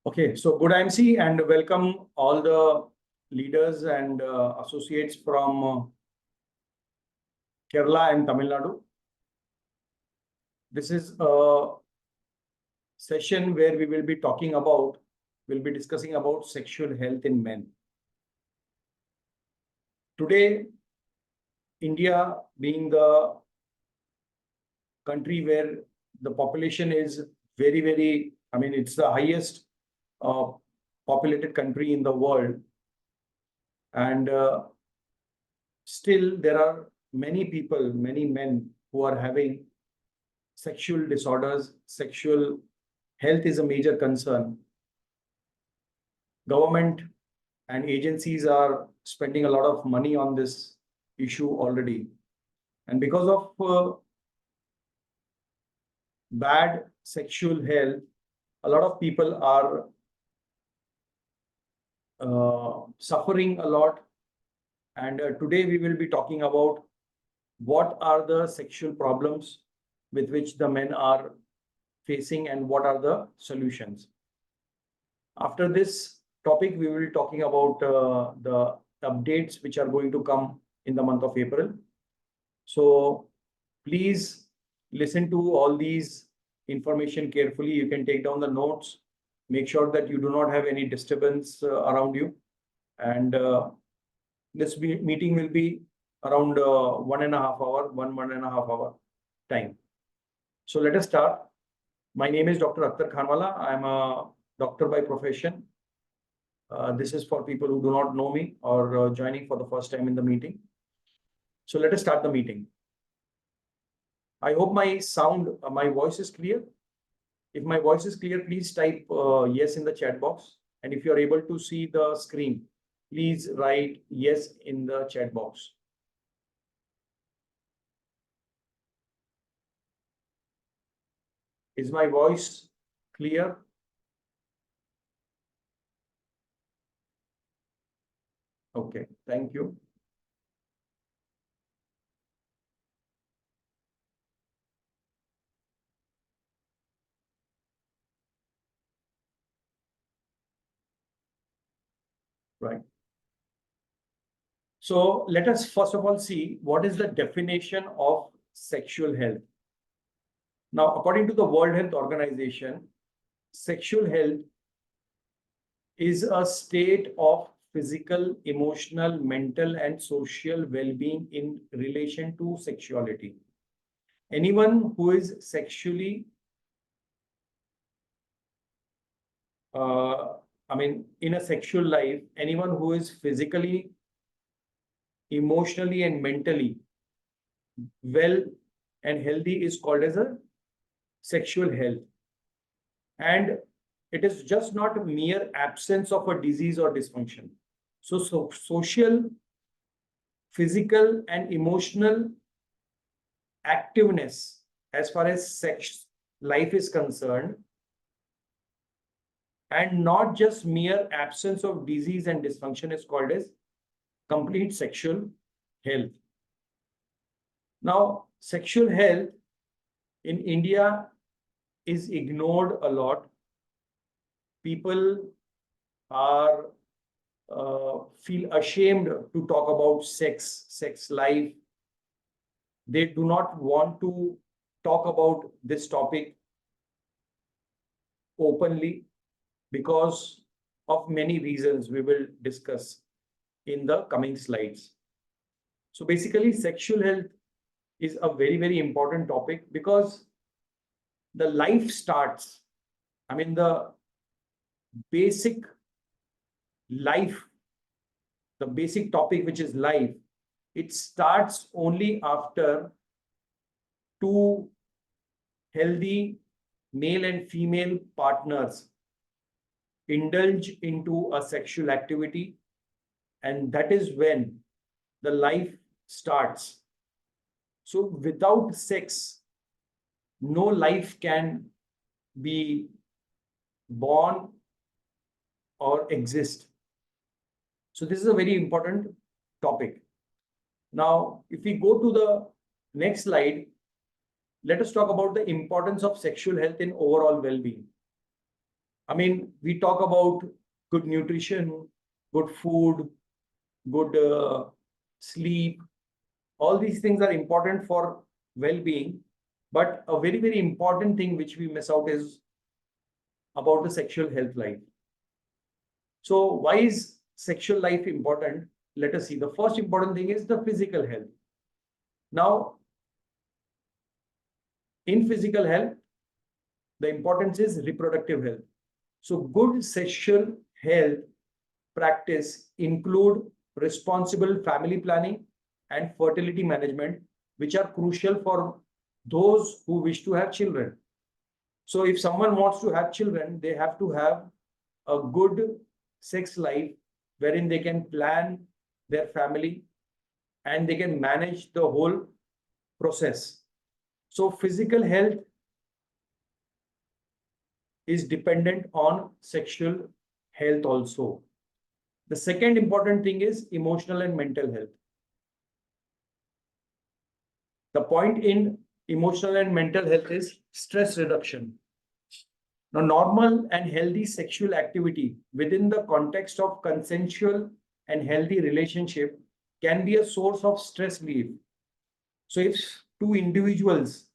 Okay, so good IMC and welcome all the leaders and associates from Kerala and Tamil Nadu. This is a session where we will be discussing about sexual health in men. Today, India being the country where the population is it's the highest populated country in the world, and still there are many men who are having sexual disorders. Sexual health is a major concern. Government and agencies are spending a lot of money on this issue already, and because of bad sexual health, a lot of people are suffering a lot. And today we will be talking about what are the sexual problems with which the men are facing and what are the solutions. After this topic, we will be talking about the updates which are going to come in the month of April. So please listen to all these information carefully. You can take down the notes. Make sure that you do not have any disturbance around you. And this meeting will be around 1.5 hour time. So let us start. My name is Dr. Akhtar Khanwala. I am a doctor by profession. This is for people who do not know me or joining for the first time in the meeting. So let us start the meeting. I hope my voice is clear. If my voice is clear, please type yes in the chat box. And if you are able to see the screen, please write yes in the chat box. Is my voice clear? Okay, thank you. Right. So let us first of all see what is the definition of sexual health. Now, according to the World Health Organization, sexual health is a state of physical, emotional, mental, and social well-being in relation to sexuality. Anyone who is sexually, in a sexual life, anyone who is physically, emotionally, and mentally well and healthy is called as a sexual health. And it is just not a mere absence of a disease or dysfunction. So social, physical, and emotional activeness as far as sex life is concerned, and not just mere absence of disease and dysfunction, is called as complete sexual health. Now, sexual health in India is ignored a lot. People are feel ashamed to talk about sex life. They do not want to talk about this topic openly because of many reasons we will discuss in the coming slides. So basically, sexual health is a very, very important topic because the life starts, the basic life, the basic topic, which is life, it starts only after two healthy male and female partners indulge into a sexual activity, and that is when the life starts. So without sex, no life can be born or exist. So this is a very important topic. Now, if we go to the next slide, let us talk about the importance of sexual health in overall well-being. I mean, we talk about good nutrition, good food, good sleep. All these things are important for well-being. But a very, very important thing which we miss out is about the sexual health life. So why is sexual life important? Let us see. The first important thing is the physical health. Now, in physical health, the importance is reproductive health. So good sexual health practice include responsible family planning and fertility management, which are crucial for those who wish to have children. So if someone wants to have children, they have to have a good sex life wherein they can plan their family and they can manage the whole process. So physical health is dependent on sexual health also. The second important thing is emotional and mental health. The point in emotional and mental health is stress reduction. Now, normal and healthy sexual activity within the context of consensual and healthy relationship can be a source of stress relief. So if two individuals,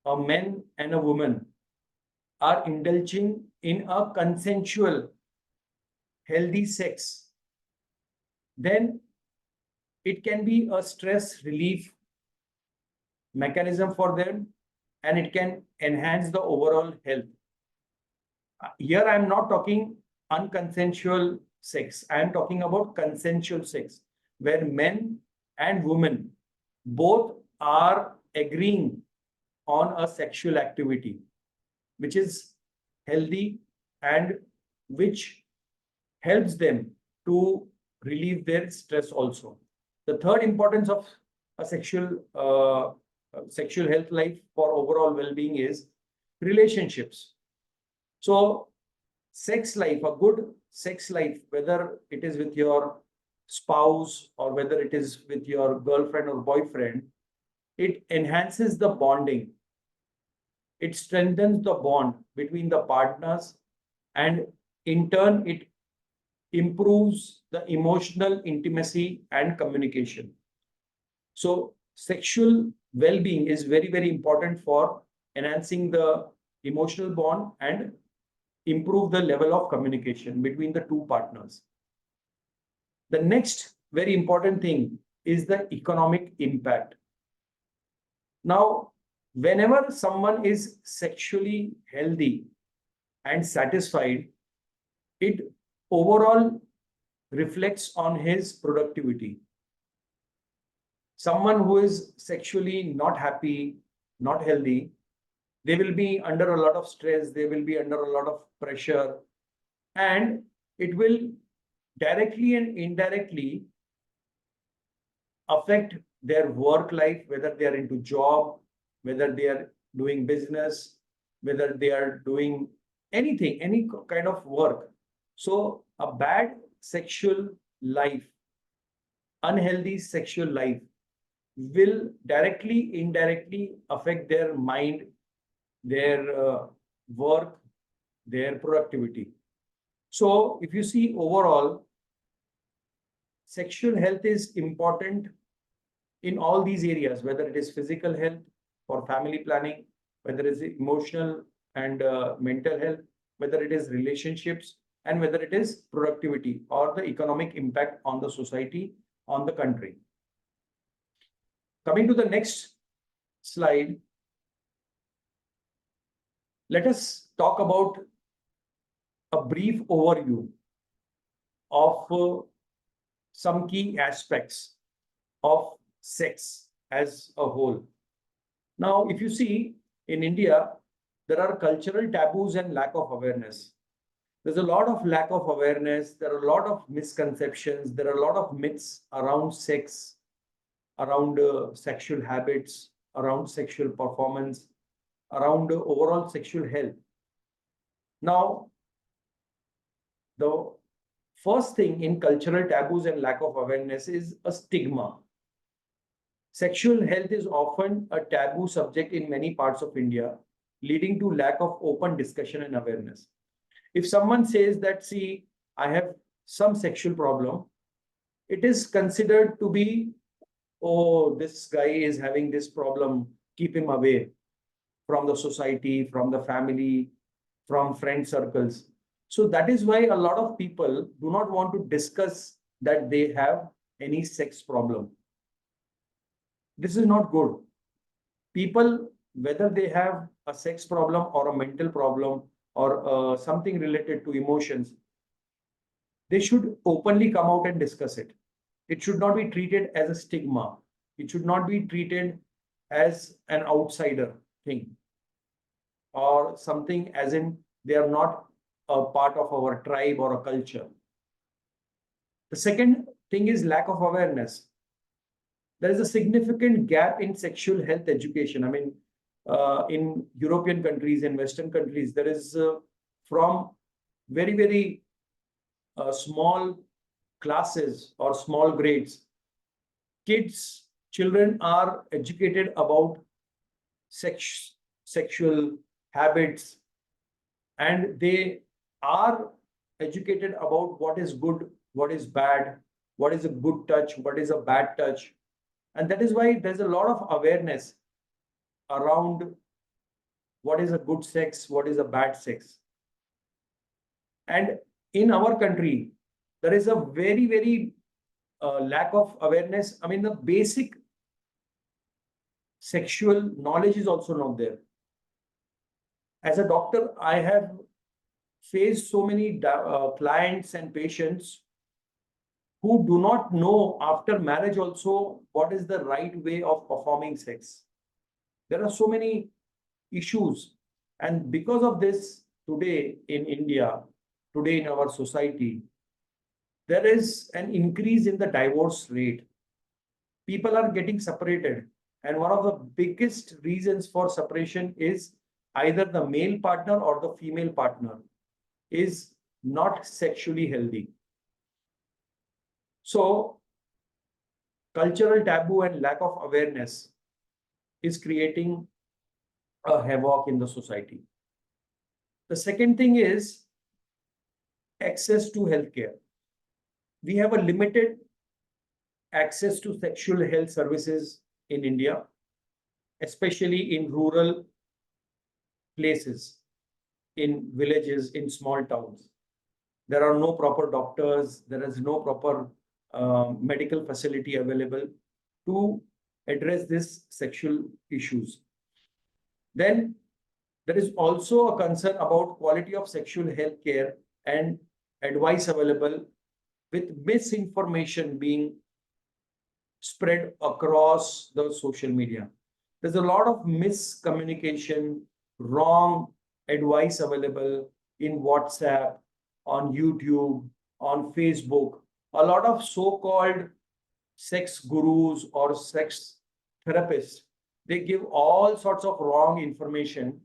a man and a woman, are indulging in a consensual, healthy sex, then it can be a stress relief mechanism for them and it can enhance the overall health. Here, I am not talking unconsensual sex. I am talking about consensual sex, where men and women both are agreeing on a sexual activity, which is healthy and which helps them to relieve their stress also. The third importance of a sexual health life for overall well-being is relationships. So sex life, a good sex life, whether it is with your spouse or whether it is with your girlfriend or boyfriend, it enhances the bonding. It strengthens the bond between the partners and in turn, it improves the emotional intimacy and communication. So sexual well-being is very, very important for enhancing the emotional bond and improve the level of communication between the two partners. The next very important thing is the economic impact. Now, whenever someone is sexually healthy and satisfied, it overall reflects on his productivity. Someone who is sexually not happy, not healthy, they will be under a lot of stress, they will be under a lot of pressure, and it will directly and indirectly affect their work life, whether they are into job, whether they are doing business, whether they are doing anything, any kind of work. So a bad sexual life, unhealthy sexual life will directly, indirectly affect their mind, their work, their productivity. So if you see overall, sexual health is important in all these areas, whether it is physical health for family planning, whether it is emotional and mental health, whether it is relationships, and whether it is productivity or the economic impact on the society, on the country. Coming to the next slide, let us talk about a brief overview of some key aspects of sex as a whole. Now, if you see in India, there are cultural taboos and lack of awareness. There's a lot of lack of awareness. There are a lot of misconceptions. There are a lot of myths around sex, around sexual habits, around sexual performance, around overall sexual health. Now, the first thing in cultural taboos and lack of awareness is a stigma. Sexual health is often a taboo subject in many parts of India, leading to lack of open discussion and awareness. If someone says that, see, I have some sexual problem, it is considered to be, oh, this guy is having this problem, keep him away from the society, from the family, from friend circles. So that is why a lot of people do not want to discuss that they have any sex problem. This is not good. People, whether they have a sex problem or a mental problem or something related to emotions, they should openly come out and discuss it. It should not be treated as a stigma. It should not be treated as an outsider thing or something as in they are not a part of our tribe or a culture. The second thing is lack of awareness. There is a significant gap in sexual health education. I mean, in European countries, in Western countries, there is from very, very small classes or small grades, children are educated about sexual habits, and they are educated about what is good, what is bad, what is a good touch, what is a bad touch. And that is why there's a lot of awareness around what is a good sex, what is a bad sex. And in our country, there is a very, very lack of awareness. I mean, the basic sexual knowledge is also not there. As a doctor, I have faced so many clients and patients who do not know after marriage also what is the right way of performing sex. There are so many issues. And because of this, today in India, today in our society, there is an increase in the divorce rate. People are getting separated. And one of the biggest reasons for separation is either the male partner or the female partner is not sexually healthy. So, cultural taboo and lack of awareness is creating a havoc in the society. The second thing is access to healthcare. We have a limited access to sexual health services in India, especially in rural places, in villages, in small towns. There are no proper doctors, there is no proper medical facility available to address these sexual issues. Then there is also a concern about quality of sexual health care and advice available, with misinformation being spread across the social media. There's a lot of miscommunication, wrong advice available in WhatsApp, on YouTube, on Facebook. A lot of so-called sex gurus or sex therapists, they give all sorts of wrong information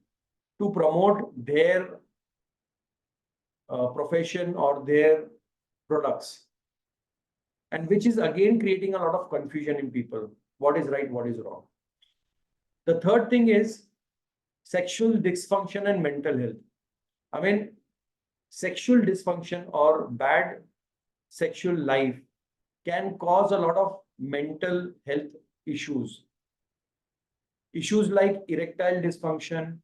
to promote their profession or their products, and which is again creating a lot of confusion in people. What is right, what is wrong? The third thing is sexual dysfunction and mental health. I mean, sexual dysfunction or bad sexual life can cause a lot of mental health issues. Issues like erectile dysfunction,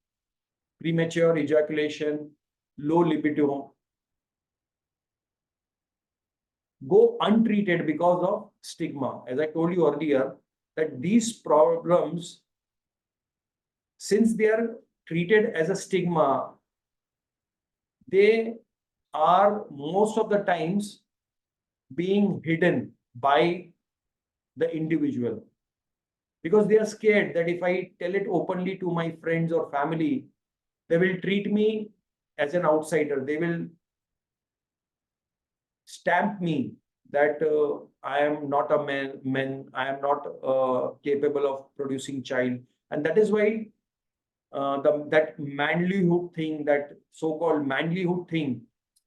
premature ejaculation, low libido go untreated because of stigma. As I told you earlier, that these problems, since they are treated as a stigma, they are most of the times being hidden by the individual, because they are scared that if I tell it openly to my friends or family, they will treat me as an outsider. They will stamp me that I am not a man, I am not capable of producing child. And that is why that manlyhood thing, that so-called manlyhood thing,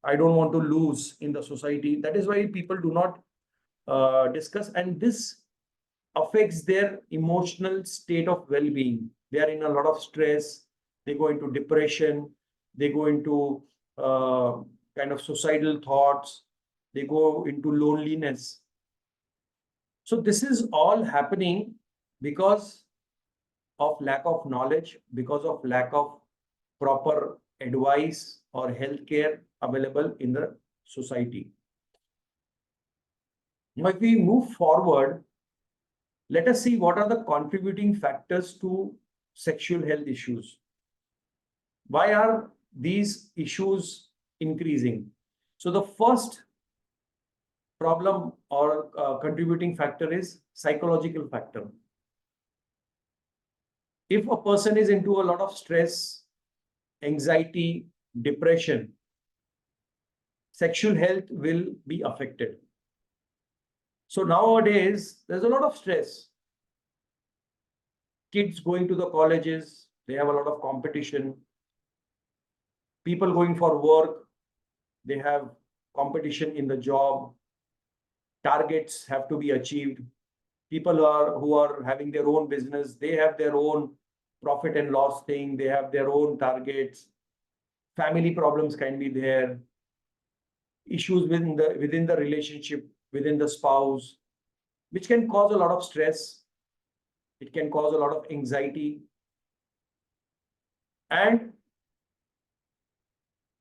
I don't want to lose in the society. That is why people do not discuss, and this affects their emotional state of well-being. They are in a lot of stress, they go into depression, they go into kind of suicidal thoughts. They go into loneliness. So this is all happening because of lack of knowledge, because of lack of proper advice or healthcare available in the society. Now, if we move forward, let us see what are the contributing factors to sexual health issues. Why are these issues increasing? So the first problem or contributing factor is psychological factor. If a person is into a lot of stress, anxiety, depression, sexual health will be affected. So nowadays, there's a lot of stress. Kids going to the colleges, they have a lot of competition. People going for work, they have competition in the job. Targets have to be achieved. People who are having their own business, they have their own profit and loss thing. They have their own targets. Family problems can be there. Issues within the relationship, within the spouse, which can cause a lot of stress. It can cause a lot of anxiety. And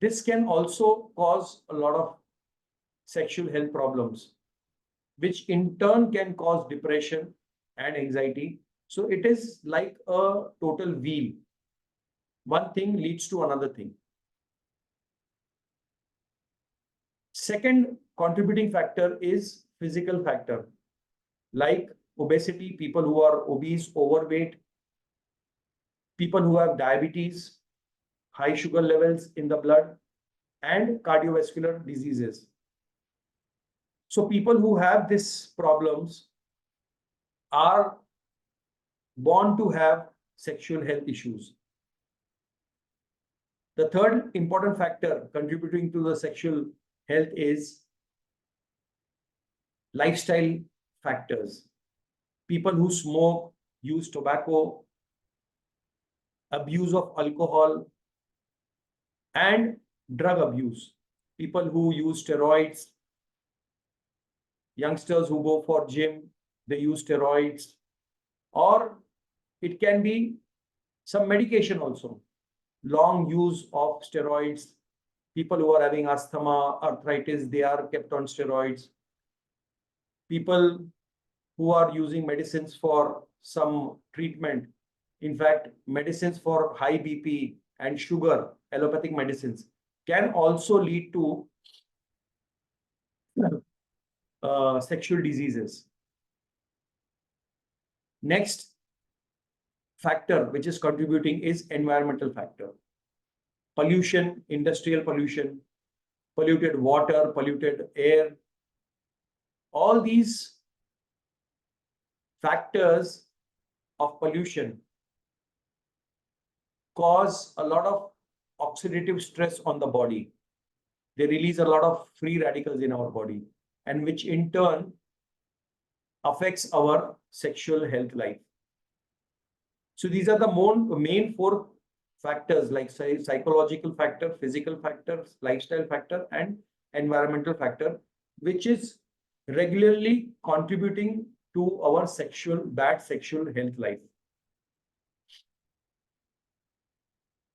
this can also cause a lot of sexual health problems, which in turn can cause depression and anxiety. So it is like a total wheel. One thing leads to another thing. Second contributing factor is physical factor, like obesity, people who are obese, overweight, people who have diabetes, high sugar levels in the blood, and cardiovascular diseases. So people who have these problems are born to have sexual health issues. The third important factor contributing to the sexual health is lifestyle factors. People who smoke, use tobacco, abuse of alcohol, and drug abuse. People who use steroids, youngsters who go for gym, they use steroids, or it can be some medication also. Long use of steroids. People who are having asthma, arthritis, they are kept on steroids. People who are using medicines for some treatment. In fact, medicines for high BP and sugar, allopathic medicines, can also lead to sexual diseases. Next factor which is contributing is environmental factor. Pollution, industrial pollution, polluted water, polluted air. All these factors of pollution cause a lot of oxidative stress on the body. They release a lot of free radicals in our body, and which in turn affects our sexual health life. So these are the main four factors, like psychological factor, physical factor, lifestyle factor, and environmental factor, which is regularly contributing to our bad sexual health life.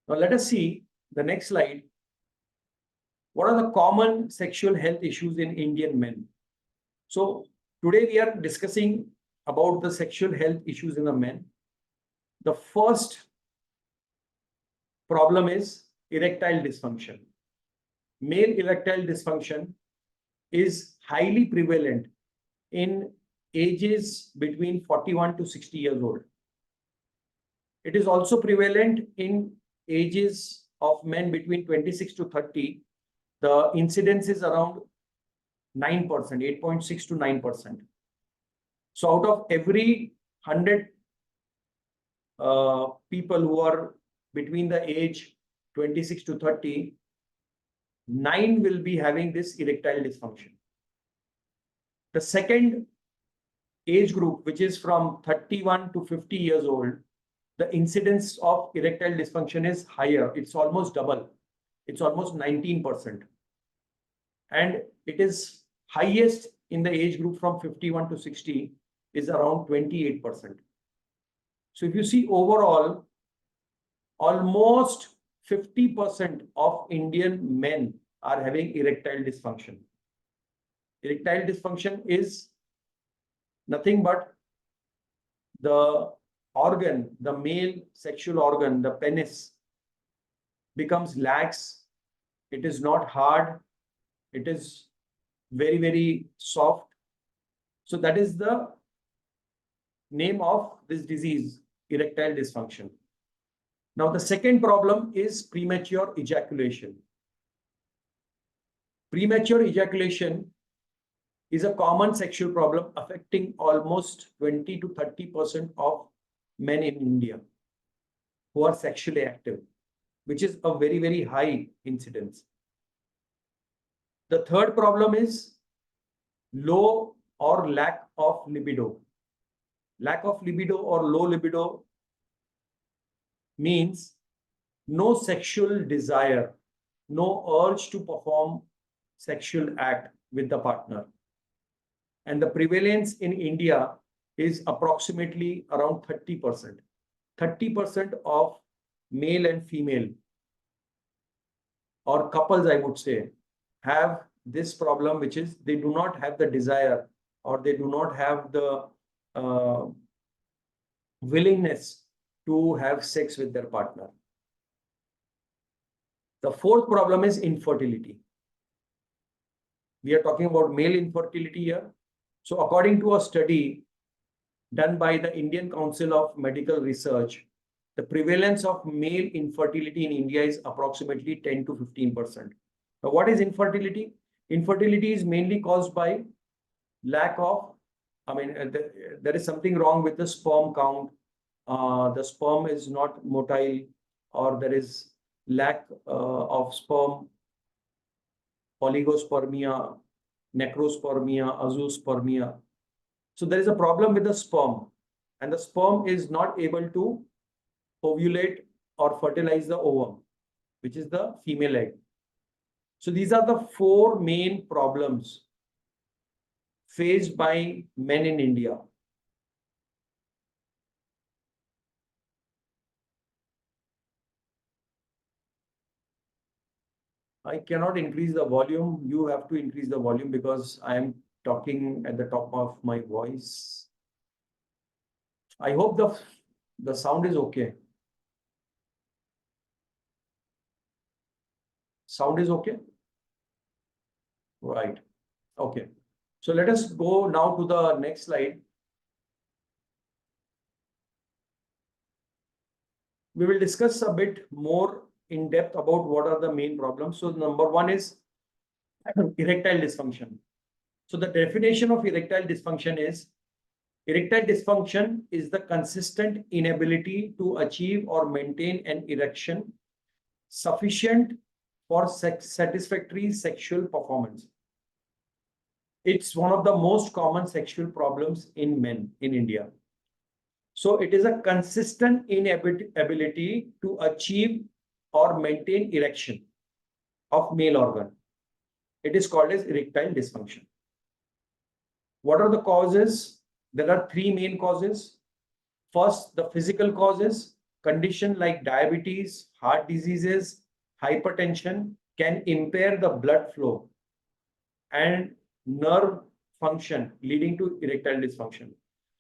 Now let us see the next slide. What are the common sexual health issues in Indian men? So today we are discussing about the sexual health issues in the men. The first problem is erectile dysfunction. Male erectile dysfunction is highly prevalent in ages between 41 to 60 years old. It is also prevalent in ages of men between 26 to 30. The incidence is around 9%, 8.6 to 9%. So out of every 100 people who are between the age 26 to 30, 9 will be having this erectile dysfunction. The second age group, which is from 31 to 50 years old, the incidence of erectile dysfunction is higher. It's almost double. It's almost 19%. And it is highest in the age group from 51 to 60 is around 28%. So if you see overall, almost 50% of Indian men are having erectile dysfunction. Erectile dysfunction is nothing but the organ, the male sexual organ, the penis, becomes lax. It is not hard. It is very, very soft. So that is the name of this disease, erectile dysfunction. Now, the second problem is premature ejaculation. Premature ejaculation is a common sexual problem affecting almost 20 to 30% of men in India who are sexually active, which is a very, very high incidence. The third problem is low or lack of libido. Lack of libido or low libido means no sexual desire, no urge to perform sexual act with the partner. And the prevalence in India is approximately around 30%. 30% of male and female, or couples, I would say, have this problem, which is they do not have the desire or they do not have the willingness to have sex with their partner. The fourth problem is infertility. We are talking about male infertility here. So according to a study done by the Indian Council of Medical Research, the prevalence of male infertility in India is approximately 10 to 15%. Now, what is infertility? Infertility is mainly caused by lack of, there is something wrong with the sperm count. The sperm is not motile, or there is lack of sperm, oligospermia, necrospermia, azoospermia. So there is a problem with the sperm, and the sperm is not able to ovulate or fertilize the ovum, which is the female egg. So these are the four main problems faced by men in India. I cannot increase the volume. You have to increase the volume because I am talking at the top of my voice. I hope the sound is okay. Sound is okay? Right. Okay. So let us go now to the next slide. We will discuss a bit more in depth about what are the main problems. So number one is erectile dysfunction. So the definition of erectile dysfunction is the consistent inability to achieve or maintain an erection sufficient for satisfactory sexual performance. It's one of the most common sexual problems in men in India. So it is a consistent inability to achieve or maintain erection of male organ. It is called as erectile dysfunction. What are the causes? There are three main causes. First, the physical causes. Conditions like diabetes, heart diseases, hypertension can impair the blood flow and nerve function, leading to erectile dysfunction.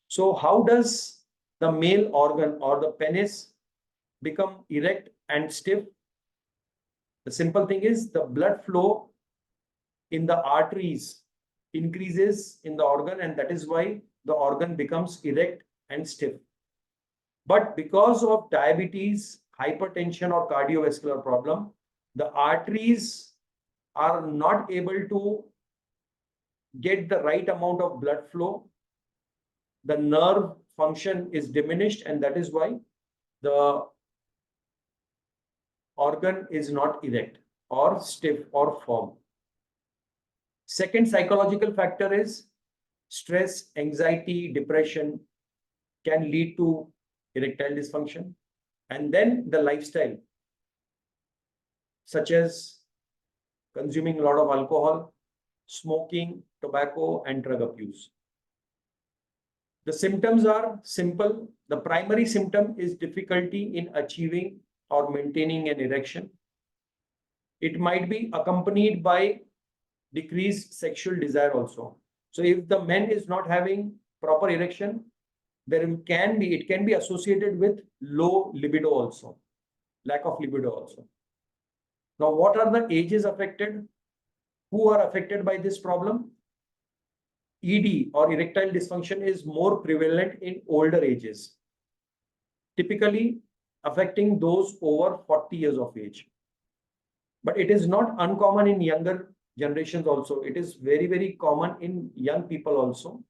So how does the male organ or the penis become erect and stiff? The simple thing is the blood flow in the arteries increases in the organ, and that is why the organ becomes erect and stiff. But because of diabetes, hypertension, or cardiovascular problem, the arteries are not able to get the right amount of blood flow. The nerve function is diminished, and that is why the organ is not erect or stiff or firm. Second psychological factor is stress, anxiety, depression can lead to erectile dysfunction. And then the lifestyle. such as consuming a lot of alcohol, smoking, tobacco, and drug abuse. The symptoms are simple. The primary symptom is difficulty in achieving or maintaining an erection. It might be accompanied by decreased sexual desire also. So if the man is not having proper erection, it can be associated with low libido also, lack of libido also. Now, what are the ages affected? Who are affected by this problem? ED or erectile dysfunction is more prevalent in older ages, typically affecting those over 40 years of age. But it is not uncommon in younger generations also. It is very, very common in young people also,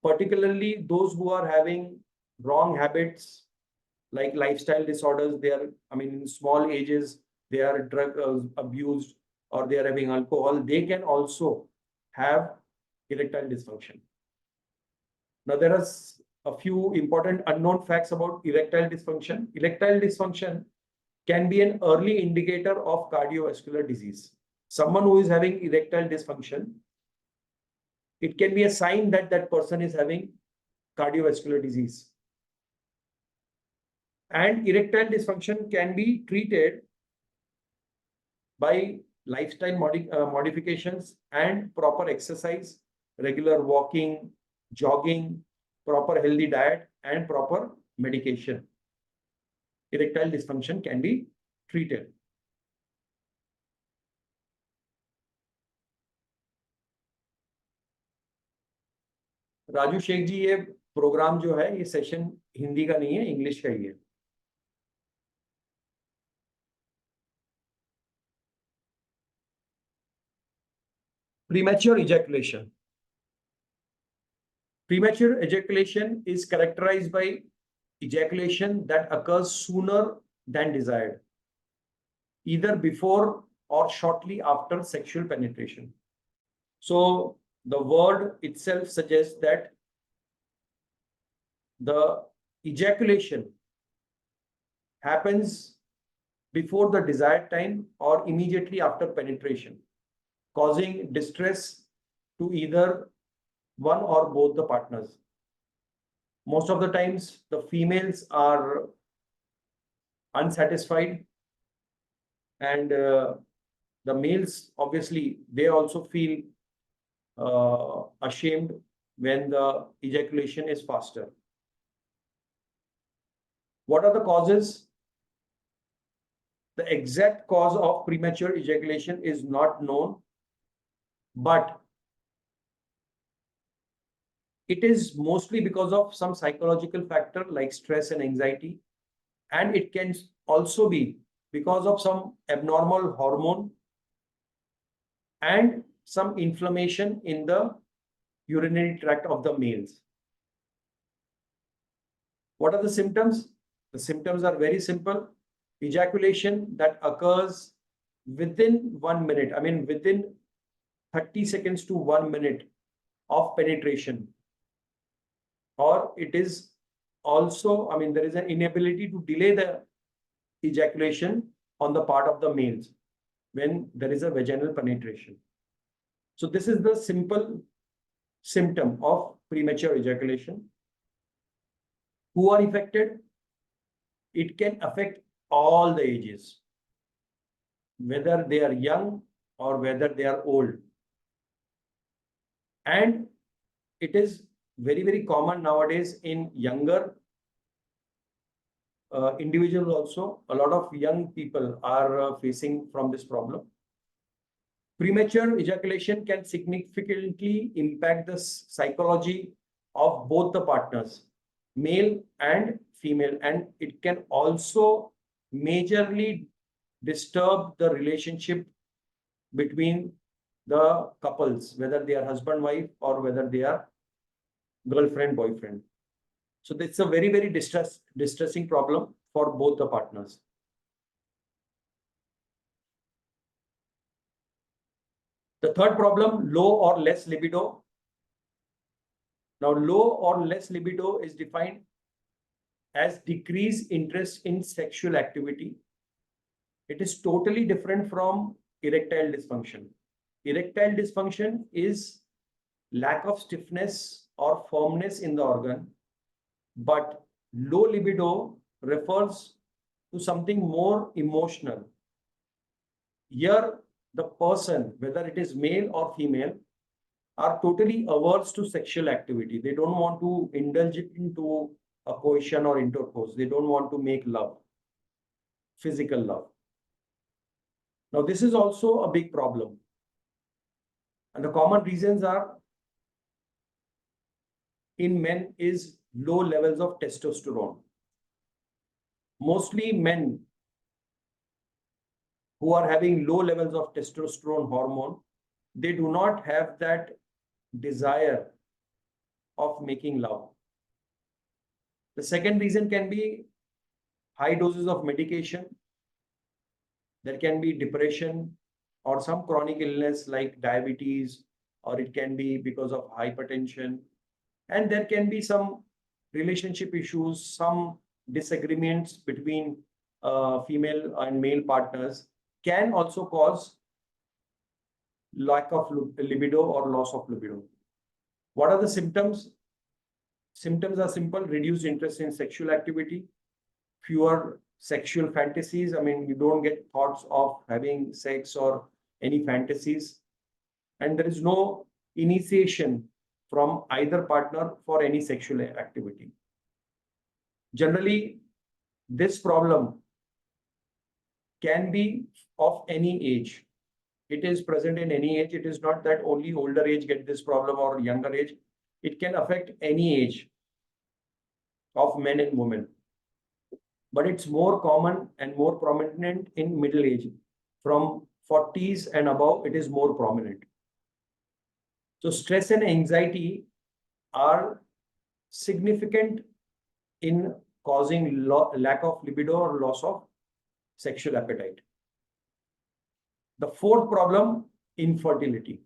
particularly those who are having wrong habits like lifestyle disorders. In small ages, they are drug abused or they are having alcohol. They can also have erectile dysfunction. Now, there are a few important unknown facts about erectile dysfunction. Erectile dysfunction can be an early indicator of cardiovascular disease. Someone who is having erectile dysfunction, it can be a sign that that person is having cardiovascular disease. And erectile dysfunction can be treated by lifestyle modifications and proper exercise, regular walking, jogging, proper healthy diet, and proper medication. Erectile dysfunction can be treated. Raju Sheikh जी, ये programme जो है, ये session Hindi का नहीं है, English का ही है. Premature ejaculation. Premature ejaculation is characterized by ejaculation that occurs sooner than desired, either before or shortly after sexual penetration. So the word itself suggests that the ejaculation happens before the desired time or immediately after penetration, causing distress to either one or both the partners. Most of the times, the females are unsatisfied, and the males, obviously, they also feel ashamed when the ejaculation is faster. What are the causes? The exact cause of premature ejaculation is not known, but it is mostly because of some psychological factor like stress and anxiety, and it can also be because of some abnormal hormone and some inflammation in the urinary tract of the males. What are the symptoms? The symptoms are very simple. Ejaculation that occurs within 1 minute, within 30 seconds to 1 minute of penetration. Or it is also, there is an inability to delay the ejaculation on the part of the males when there is a vaginal penetration. So this is the simple symptom of premature ejaculation. Who are affected? It can affect all the ages, whether they are young or whether they are old. And it is very, very common nowadays in younger individuals also. A lot of young people are facing from this problem. Premature ejaculation can significantly impact the psychology of both the partners, male and female, and it can also majorly disturb the relationship between the couples, whether they are husband-wife or whether they are girlfriend-boyfriend. So it's a very, very distressing problem for both the partners. The third problem, low or less libido. Now, low or less libido is defined as decreased interest in sexual activity. It is totally different from erectile dysfunction. Erectile dysfunction is lack of stiffness or firmness in the organ, but low libido refers to something more emotional. Here, the person, whether it is male or female, are totally averse to sexual activity. They don't want to indulge into a coition or intercourse. They don't want to make love, physical love. Now, this is also a big problem. And the common reasons are in men is low levels of testosterone. Mostly men who are having low levels of testosterone hormone, they do not have that desire of making love. The second reason can be high doses of medication. There can be depression or some chronic illness like diabetes, or it can be because of hypertension. And there can be some relationship issues, some disagreements between female and male partners can also cause lack of libido or loss of libido. What are the symptoms? Symptoms are simple: reduced interest in sexual activity, fewer sexual fantasies. I mean, you don't get thoughts of having sex or any fantasies. And there is no initiation from either partner for any sexual activity. Generally, this problem can be of any age. It is present in any age. It is not that only older age get this problem or younger age. It can affect any age of men and women. But it's more common and more prominent in middle age. From 40s and above, it is more prominent. So stress and anxiety are significant in causing lack of libido or loss of sexual appetite. The fourth problem, infertility.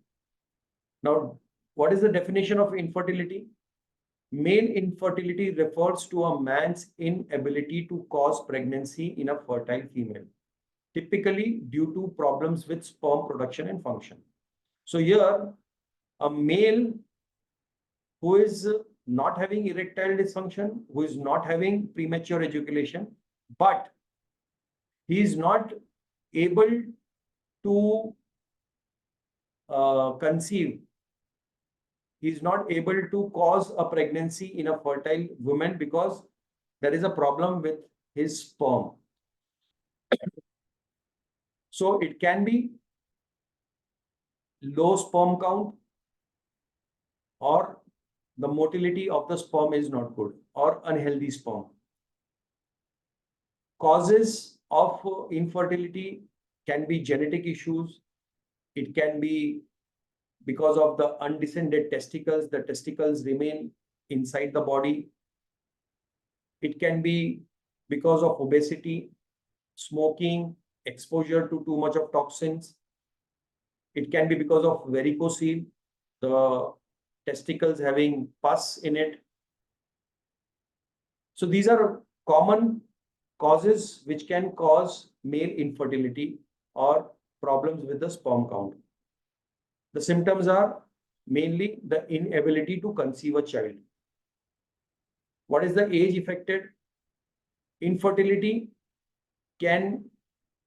Now, what is the definition of infertility? Male infertility refers to a man's inability to cause pregnancy in a fertile female, typically due to problems with sperm production and function. So here, a male who is not having erectile dysfunction, who is not having premature ejaculation, but he is not able to conceive. He is not able to cause a pregnancy in a fertile woman because there is a problem with his sperm. So it can be low sperm count, or the motility of the sperm is not good, or unhealthy sperm. Causes of infertility can be genetic issues. It can be because of the undescended testicles. The testicles remain inside the body. It can be because of obesity, smoking, exposure to too much of toxins. It can be because of varicocele, the testicles having pus in it. So these are common causes which can cause male infertility or problems with the sperm count. The symptoms are mainly the inability to conceive a child. What is the age affected? Infertility can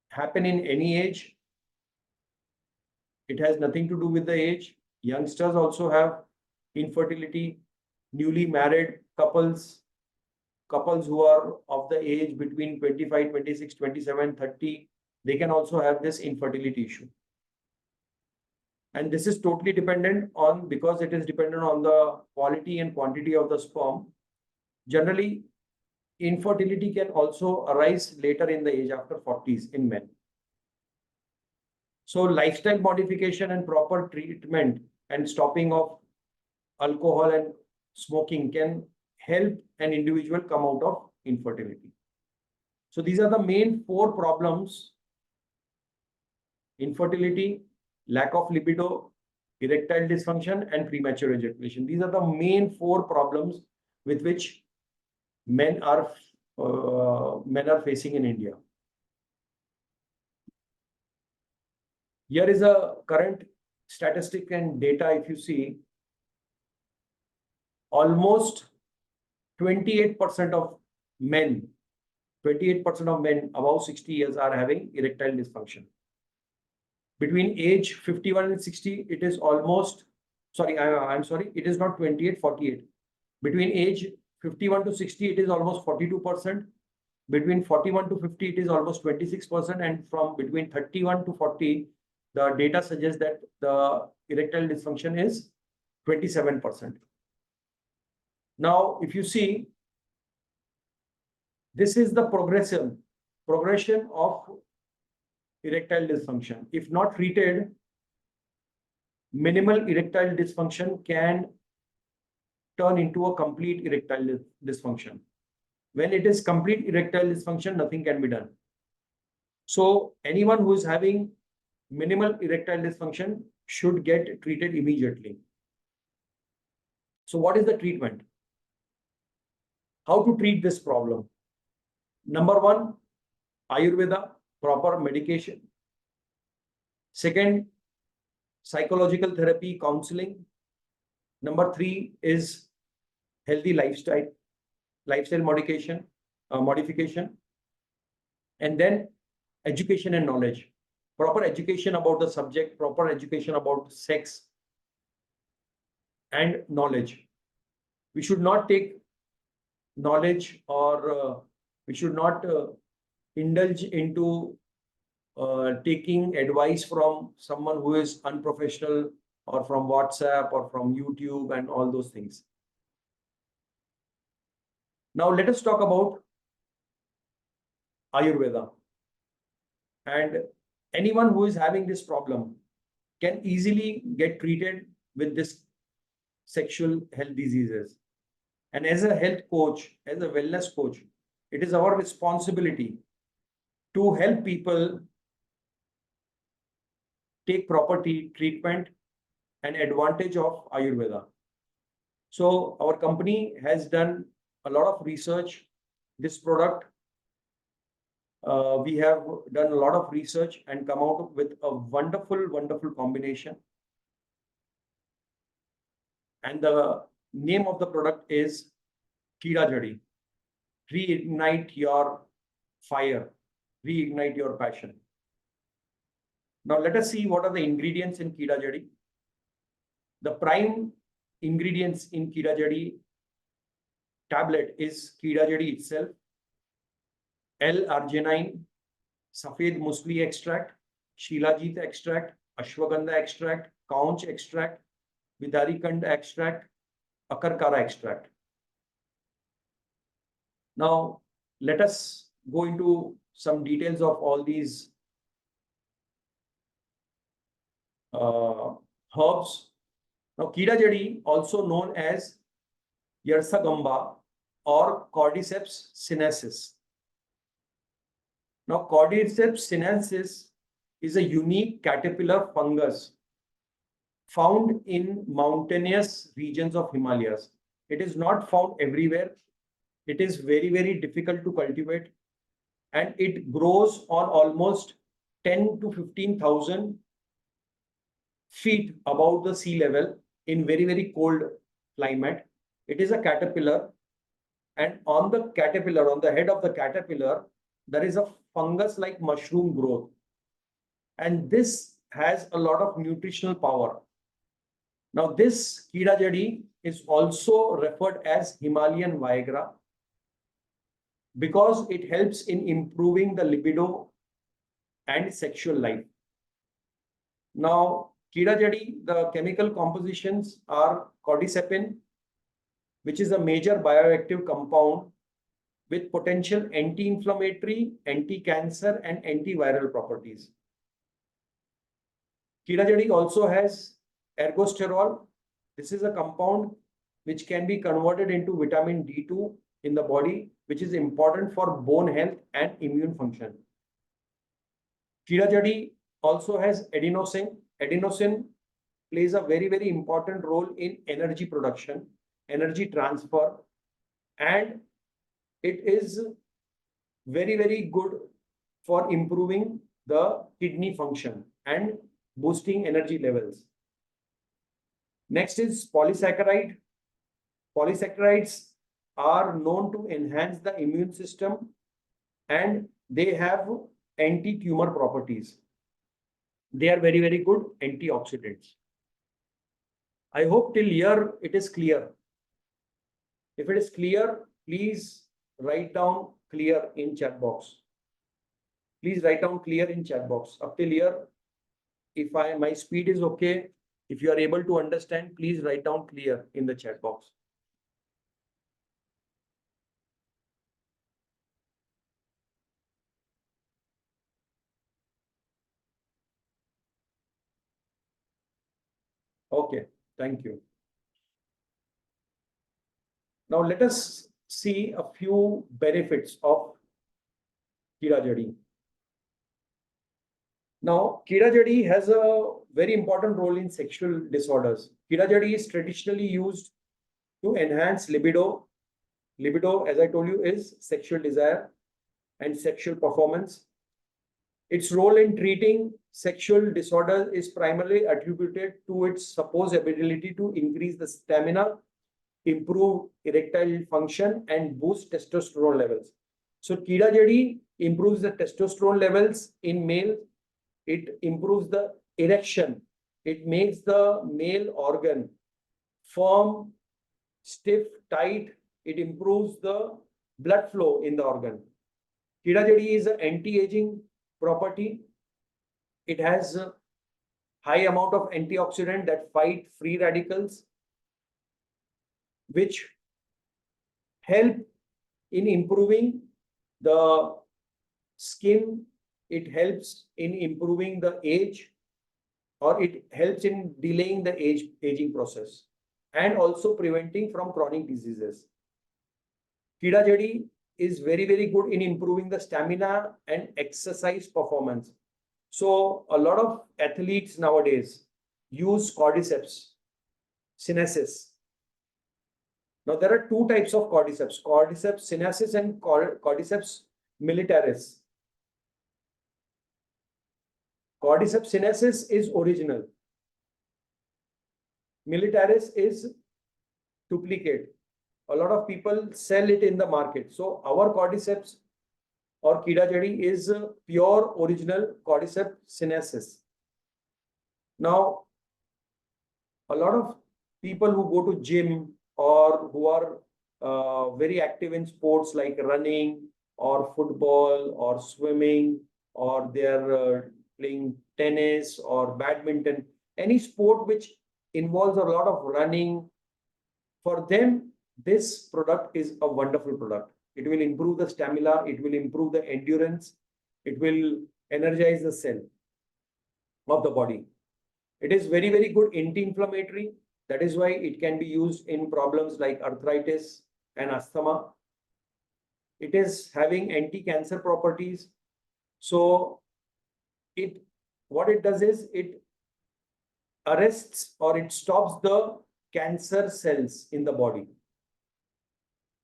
happen in any age. It has nothing to do with the age. Youngsters also have infertility. Newly married couples who are of the age between 25, 26, 27, 30, they can also have this infertility issue. And this is totally dependent on, because it is dependent on the quality and quantity of the sperm. Generally, infertility can also arise later in the age, after 40s in men. So lifestyle modification and proper treatment and stopping of alcohol and smoking can help an individual come out of infertility. So these are the main four problems: infertility, lack of libido, erectile dysfunction, and premature ejaculation. These are the main four problems with which men are facing in India. Here is a current statistic and data. If you see, almost 28% of men, 28% of men above 60 years are having erectile dysfunction. Between age 51 and 60, it is almost, I'm sorry, it is not 28, 48. Between age 51 to 60, it is almost 42%. Between 41 to 50, it is almost 26%. And from between 31 to 40, the data suggests that the erectile dysfunction is 27%. Now, if you see, this is the progression of erectile dysfunction. If not treated, minimal erectile dysfunction can turn into a complete erectile dysfunction. When it is complete erectile dysfunction, nothing can be done. So anyone who is having minimal erectile dysfunction should get treated immediately. So what is the treatment? How to treat this problem? Number one, Ayurveda, proper medication. Second, psychological therapy, counseling. Number three is healthy lifestyle modification. And then education and knowledge. Proper education about the subject, proper education about sex and knowledge. We should not take knowledge or we should not indulge into taking advice from someone who is unprofessional or from WhatsApp or from YouTube and all those things. Now let us talk about Ayurveda. And anyone who is having this problem can easily get treated with this sexual health diseases. And as a health coach, as a wellness coach, it is our responsibility to help people take proper treatment and advantage of Ayurveda. So our company has done a lot of research. This product, we have done a lot of research and come out with a wonderful combination. And the name of the product is Keeda Jadi. Reignite your fire, reignite your passion. Now let us see what are the ingredients in Keeda Jadi. The prime ingredients in Keeda Jadi tablet is Keeda Jadi itself, L-arginine, Safed Musli extract, Shilajeet extract, Ashwagandha extract, Kaunch extract, Vidharikand extract, Arakara extract. Now, let us go into some details of all these herbs. Now, Keeda Jadi, also known as Ashwagandha or Cordyceps sinensis. Now, Cordyceps sinensis is a unique caterpillar fungus found in mountainous regions of Himalayas. It is not found everywhere. It is very difficult to cultivate, and it grows on almost 10 to 15,000 feet above the sea level in very cold climate. It is a caterpillar, and on the caterpillar, on the head of the caterpillar, there is a fungus-like mushroom growth, and this has a lot of nutritional power. Now, this Keeda Jadi is also referred as Himalayan Viagra because it helps in improving the libido and sexual life. Now, Keeda Jadi, the chemical compositions are cordycepin, which is a major bioactive compound with potential anti-inflammatory, anti-cancer, and antiviral properties. Keeda Jadi also has ergosterol. This is a compound which can be converted into vitamin D2 in the body, which is important for bone health and immune function. Keeda Jadi also has adenosine. Adenosine plays a very important role in energy production, energy transfer, and it is very good for improving the kidney function and boosting energy levels. Next is polysaccharide. Polysaccharides are known to enhance the immune system and they have anti-tumor properties. They are very, very good antioxidants. I hope till here it is clear. If it is clear, please write down clear in chat box. Please write down clear in chat box. Up till here, if my speed is okay, if you are able to understand, please write down clear in the chat box. Okay, thank you. Now let us see a few benefits of Keeda Jadi. Now, Keeda Jadi has a very important role in sexual disorders. Keeda Jadi is traditionally used to enhance libido. Libido, as I told you, is sexual desire and sexual performance. Its role in treating sexual disorders is primarily attributed to its supposed ability to increase the stamina, improve erectile function, and boost testosterone levels. So, Keeda Jadi improves the testosterone levels in male. It improves the erection. It makes the male organ firm, stiff, tight. It improves the blood flow in the organ. Keeda Jadi is an anti-aging property. It has a high amount of antioxidant that fight free radicals, which help in improving the skin. It helps in improving the age, or it helps in delaying the aging process and also preventing from chronic diseases. Keeda Jadi is very, very good in improving the stamina and exercise performance. So a lot of athletes nowadays use Cordyceps, Sinensis. Now there are two types of Cordyceps, Cordyceps Sinensis and Cordyceps militaris. Cordyceps Sinensis is original. Militaris is duplicate. A lot of people sell it in the market. So our Cordyceps or Keeda Jadi is pure original Cordyceps Sinensis. Now, a lot of people who go to gym or who are very active in sports like running or football or swimming, or they are playing tennis or badminton, any sport which involves a lot of running, for them, this product is a wonderful product. It will improve the stamina, it will improve the endurance, it will energize the cell of the body. It is very, very good anti-inflammatory. That is why it can be used in problems like arthritis and asthma. It is having anti-cancer properties. So what it does is it arrests or it stops the cancer cells in the body.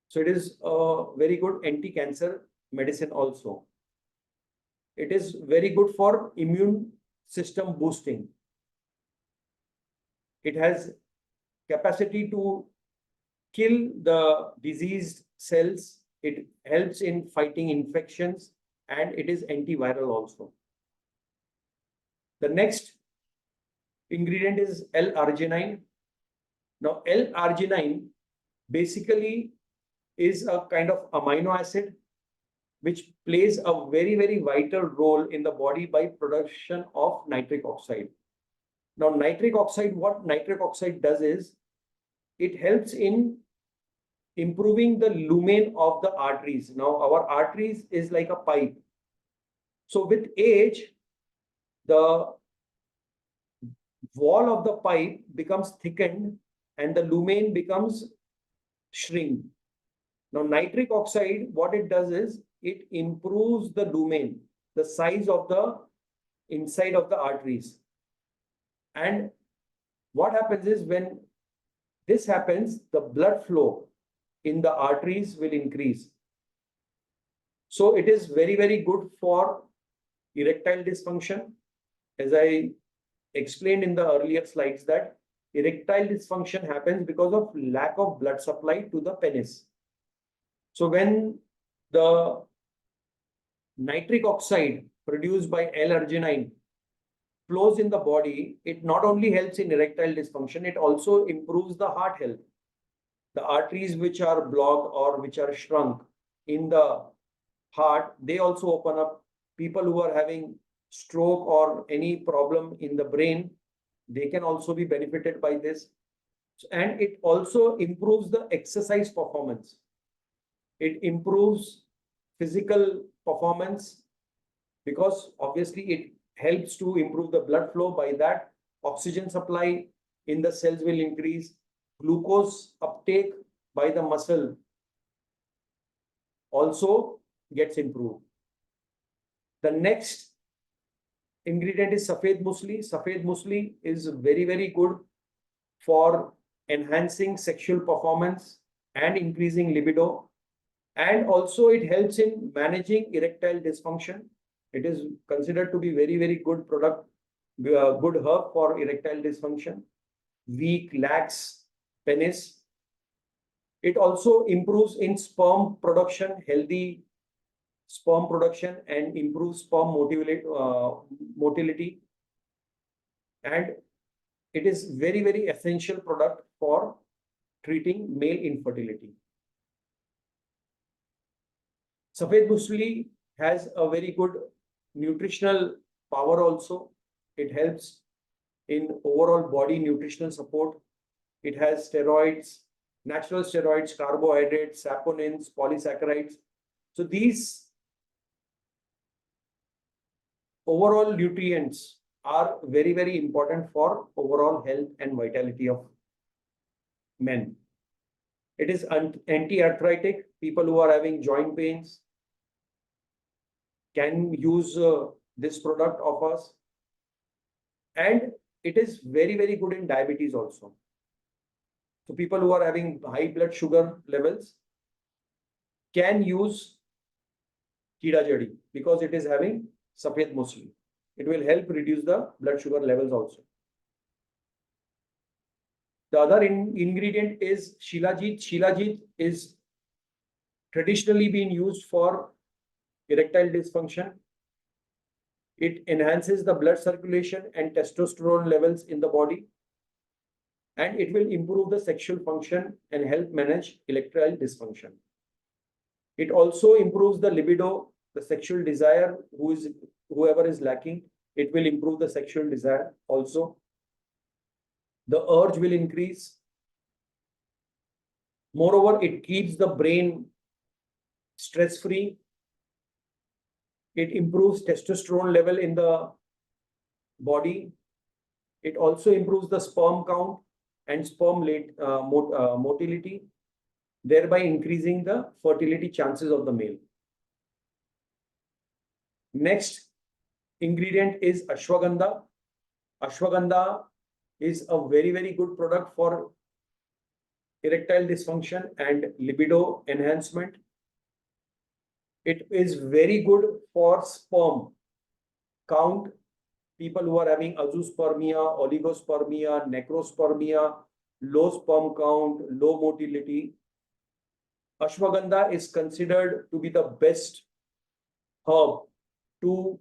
So it is a very good anti-cancer medicine also. It is very good for immune system boosting. It has capacity to kill the diseased cells. It helps in fighting infections and it is antiviral also. The next ingredient is L-arginine. Now, L-arginine basically is a kind of amino acid which plays a very, very vital role in the body by production of nitric oxide. Now, nitric oxide, what nitric oxide does is it helps in improving the lumen of the arteries. Now, our arteries is like a pipe. So with age, the wall of the pipe becomes thickened and the lumen becomes shrink. Now, nitric oxide, what it does is it improves the lumen, the size of the inside of the arteries. And what happens is when this happens, the blood flow in the arteries will increase. So it is very, very good for erectile dysfunction. As I explained in the earlier slides that erectile dysfunction happens because of lack of blood supply to the penis. So when the nitric oxide produced by L-arginine flows in the body, it not only helps in erectile dysfunction, it also improves the heart health. The arteries which are blocked or which are shrunk in the heart, they also open up. People who are having stroke or any problem in the brain, they can also be benefited by this. And it also improves the exercise performance. It improves physical performance because obviously it helps to improve the blood flow. By that, oxygen supply in the cells will increase. Glucose uptake by the muscle also gets improved. The next ingredient is Safed Musli. Safed Musli is very, very good for enhancing sexual performance and increasing libido. And also it helps in managing erectile dysfunction. It is considered to be very, very good product, good herb for erectile dysfunction, weak, lax penis. It also improves in sperm production, healthy sperm production, and improves sperm motility. And it is very, very essential product for treating male infertility. Safed Musli has a very good nutritional power also. It helps in overall body nutritional support. It has steroids, natural steroids, carbohydrates, saponins, polysaccharides. So these overall nutrients are very, very important for overall health and vitality of men. It is anti-arthritic. People who are having joint pains can use this product of us. And it is very, very good in diabetes also. So people who are having high blood sugar levels can use Keeda Jadi because it is having Safed Musli. It will help reduce the blood sugar levels also. The other ingredient is Shilajeet. Shilajeet is traditionally been used for erectile dysfunction. It enhances the blood circulation and testosterone levels in the body. And it will improve the sexual function and help manage erectile dysfunction. It also improves the libido, the sexual desire, whoever is lacking. It will improve the sexual desire also. The urge will increase. Moreover, it keeps the brain stress-free. It improves testosterone level in the body. It also improves the sperm count and sperm motility, thereby increasing the fertility chances of the male. Next ingredient is Ashwagandha. Ashwagandha is a very, very good product for erectile dysfunction and libido enhancement. It is very good for sperm count. People who are having azoospermia, oligospermia, necrospermia, low sperm count, low motility. Ashwagandha is considered to be the best herb to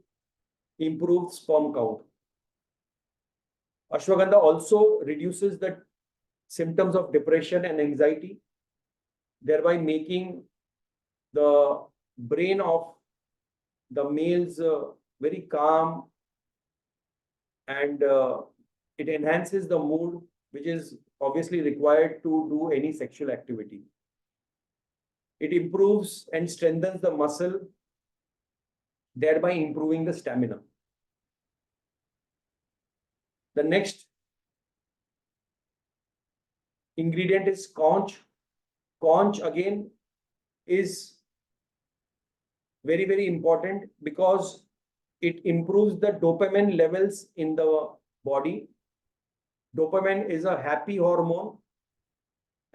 improve sperm count. Ashwagandha also reduces the symptoms of depression and anxiety, thereby making the brain of the males very calm, and it enhances the mood, which is obviously required to do any sexual activity. It improves and strengthens the muscle, thereby improving the stamina. The next ingredient is Kaunch. Kaunch again is very, very important because it improves the dopamine levels in the body. Dopamine is a happy hormone,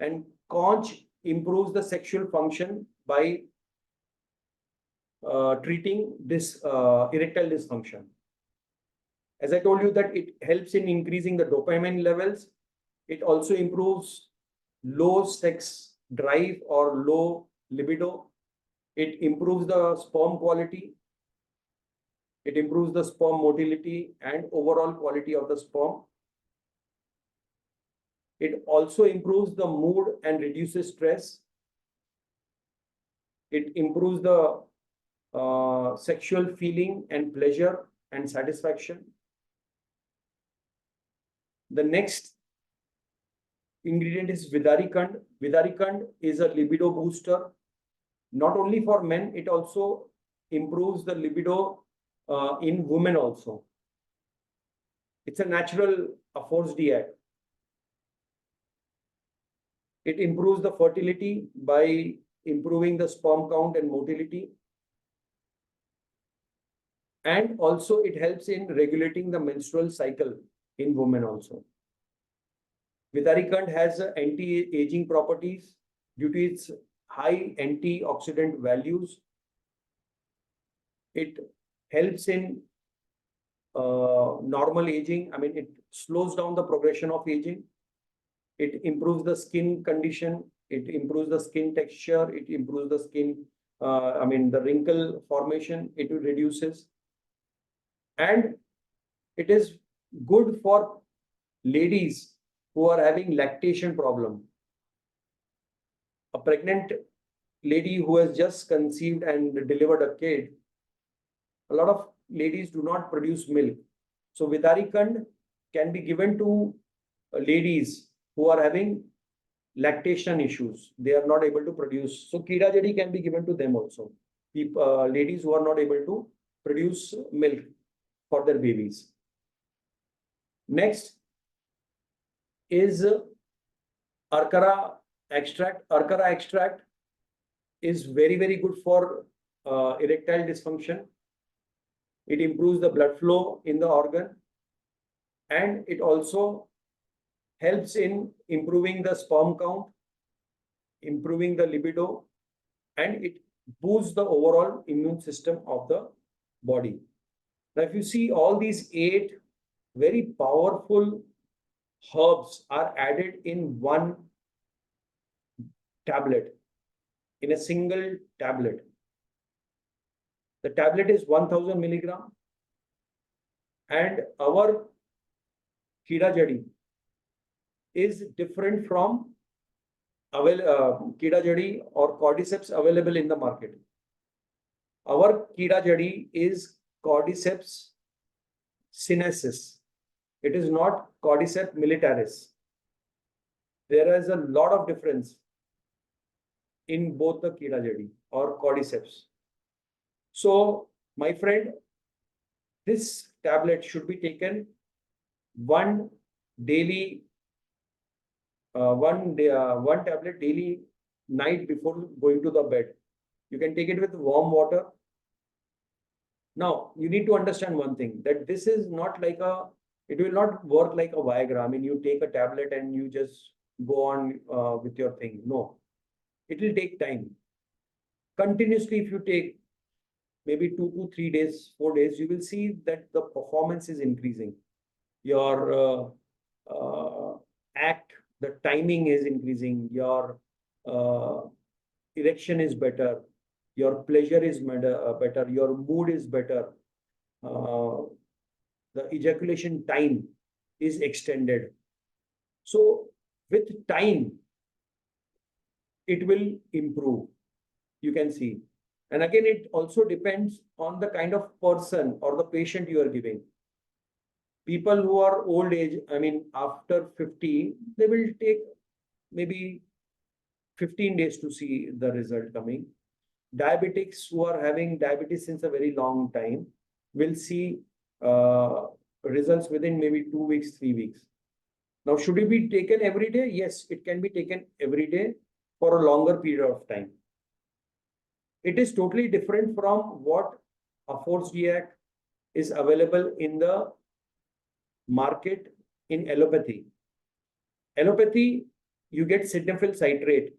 and Kaunch improves the sexual function by treating this erectile dysfunction. As I told you that it helps in increasing the dopamine levels. It also improves low sex drive or low libido. It improves the sperm quality. It improves the sperm motility and overall quality of the sperm. It also improves the mood and reduces stress. It improves the sexual feeling and pleasure and satisfaction. The next ingredient is Vidharikand. Vidharikand is a libido booster. Not only for men, it also improves the libido in women also. It's a natural aphrodisiac. It improves the fertility by improving the sperm count and motility. And also it helps in regulating the menstrual cycle in women also. Vidharikand has anti-aging properties due to its high antioxidant values. It helps in normal aging. I mean, it slows down the progression of aging. It improves the skin condition. It improves the skin texture. It improves the skin, the wrinkle formation. It reduces. And it is good for ladies who are having lactation problem. A pregnant lady who has just conceived and delivered a kid, a lot of ladies do not produce milk. So Vidharikand can be given to ladies who are having lactation issues. They are not able to produce. So Keeda Jadi can be given to them also. Ladies who are not able to produce milk for their babies. Next is Arakara extract. Arakara extract is very, very good for erectile dysfunction. It improves the blood flow in the organ, and it also helps in improving the sperm count, improving the libido, and it boosts the overall immune system of the body. Now, if you see, all these 8 very powerful herbs are added in one tablet, in a single tablet. The tablet is 1000 milligram, and our Keeda Jadi is different from Keeda Jadi or Cordyceps available in the market. Our Keeda Jadi is Cordyceps Sinensis. It is not Cordyceps militaris. There is a lot of difference in both the Keeda Jadi or Cordyceps. So, my friend, this tablet should be taken one tablet daily night before going to the bed. You can take it with warm water. Now, you need to understand one thing, that this is not like it will not work like a Viagra. I mean, you take a tablet and you just go on with your thing. No, it will take time. Continuously, if you take maybe 2 to 3 days, 4 days, you will see that the performance is increasing. Your the timing is increasing. Your erection is better. Your pleasure is better. Your mood is better. The ejaculation time is extended. So with time, it will improve. You can see. And again, it also depends on the kind of person or the patient you are giving. People who are old age, I mean, after 50, they will take maybe 15 days to see the result coming. Diabetics who are having diabetes since a very long time will see results within maybe 2 weeks, 3 weeks. Now, should it be taken every day? Yes, it can be taken every day for a longer period of time. It is totally different from what aphrodisiac is available in the market in allopathy. Allopathy, you get sildenafil citrate,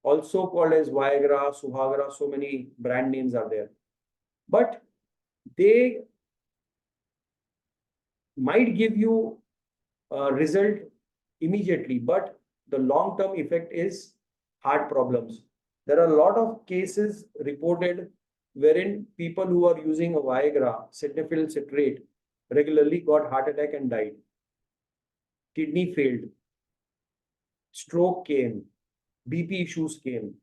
also called as Viagra, Suhagra, so many brand names are there. But they, might give you a result immediately, but the long-term effect is heart problems. There are a lot of cases reported wherein people who are using a Viagra, sildenafil citrate, regularly got heart attack and died. Kidney failed, stroke came, BP issues came.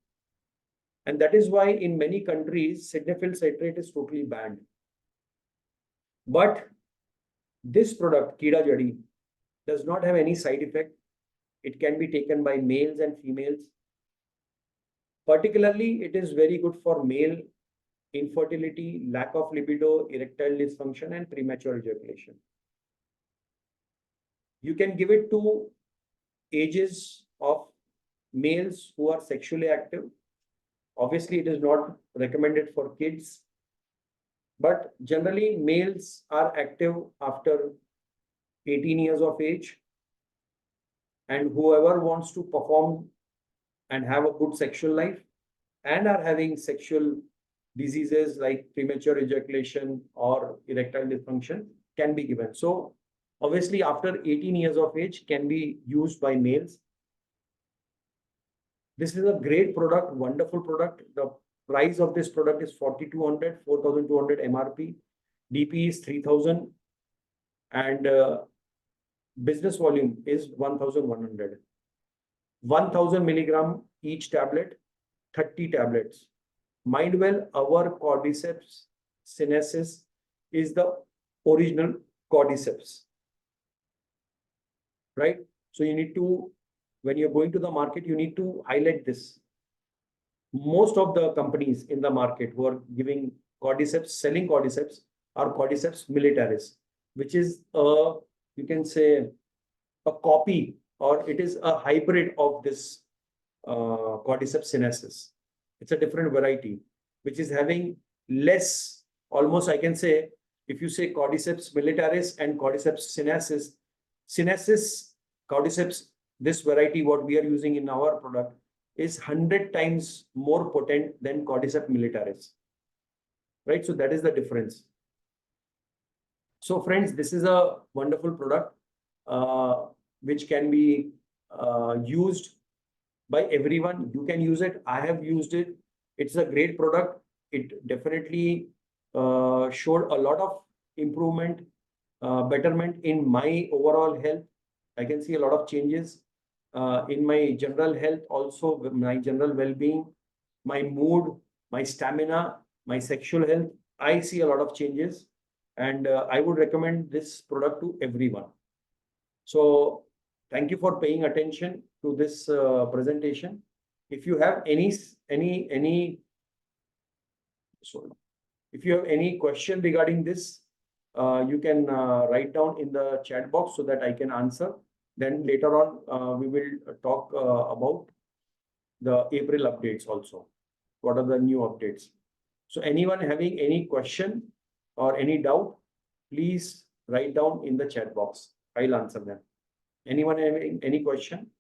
And that is why in many countries, sildenafil citrate is totally banned. But this product, Keeda Jadi, does not have any side effect. It can be taken by males and females. Particularly, it is very good for male infertility, lack of libido, erectile dysfunction, and premature ejaculation. You can give it to ages of males who are sexually active. Obviously, it is not recommended for kids, but generally males are active after 18 years of age, and whoever wants to perform and have a good sexual life and are having sexual diseases like premature ejaculation or erectile dysfunction can be given. So obviously after 18 years of age can be used by males. This is a great product, wonderful product. The price of this product is 4,200, 4,200 MRP. DP is 3,000 and business volume is 1,100. 1,000 milligram each tablet, 30 tablets. Mind well, our Cordyceps Sinensis is the original Cordyceps, right? So you need to, when you're going to the market, you need to highlight this. Most of the companies in the market who are giving Cordyceps, selling Cordyceps, are Cordyceps militaris, which is a, you can say, a copy or it is a hybrid of this Cordyceps sinensis. It's a different variety, which is having less, almost I can say, if you say Cordyceps militaris and Cordyceps sinensis, Cordyceps, this variety, what we are using in our product, is 100 times more potent than Cordyceps militaris, right? So that is the difference. So friends, this is a wonderful product which can be used by everyone. You can use it. I have used it. It's a great product. It definitely showed a lot of improvement, betterment in my overall health. I can see a lot of changes in my general health, also my general well-being, my mood, my stamina, my sexual health. I see a lot of changes, and I would recommend this product to everyone. So thank you for paying attention to this presentation. If you have if you have any question regarding this, you can write down in the chat box so that I can answer. Then later on, we will talk about the April updates also. What are the new updates? So anyone having any question or any doubt, please write down in the chat box. I'll answer them. Anyone having any question?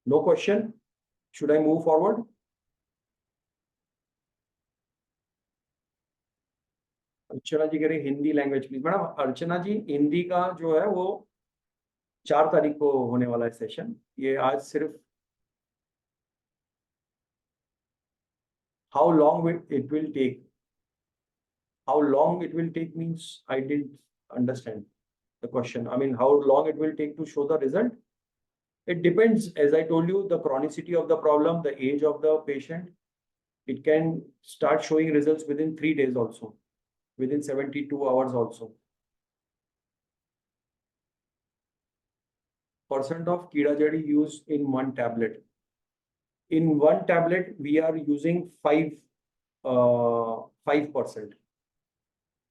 No question? Should I move forward? अर्चना जी कह रही Hindi language please. Madam अर्चना जी, हिंदी का जो है वो 4 तारीख को होने वाला है सेशन। ये आज सिर्फ how long it will take. How long it will take means I didn't understand the question. I mean, how long it will take to show the result? It depends, as I told you, the chronicity of the problem, the age of the patient. It can start showing results within 3 days also, within 72 hours also. Percent of Keeda Jadi used in one tablet. In one tablet, we are using 5%,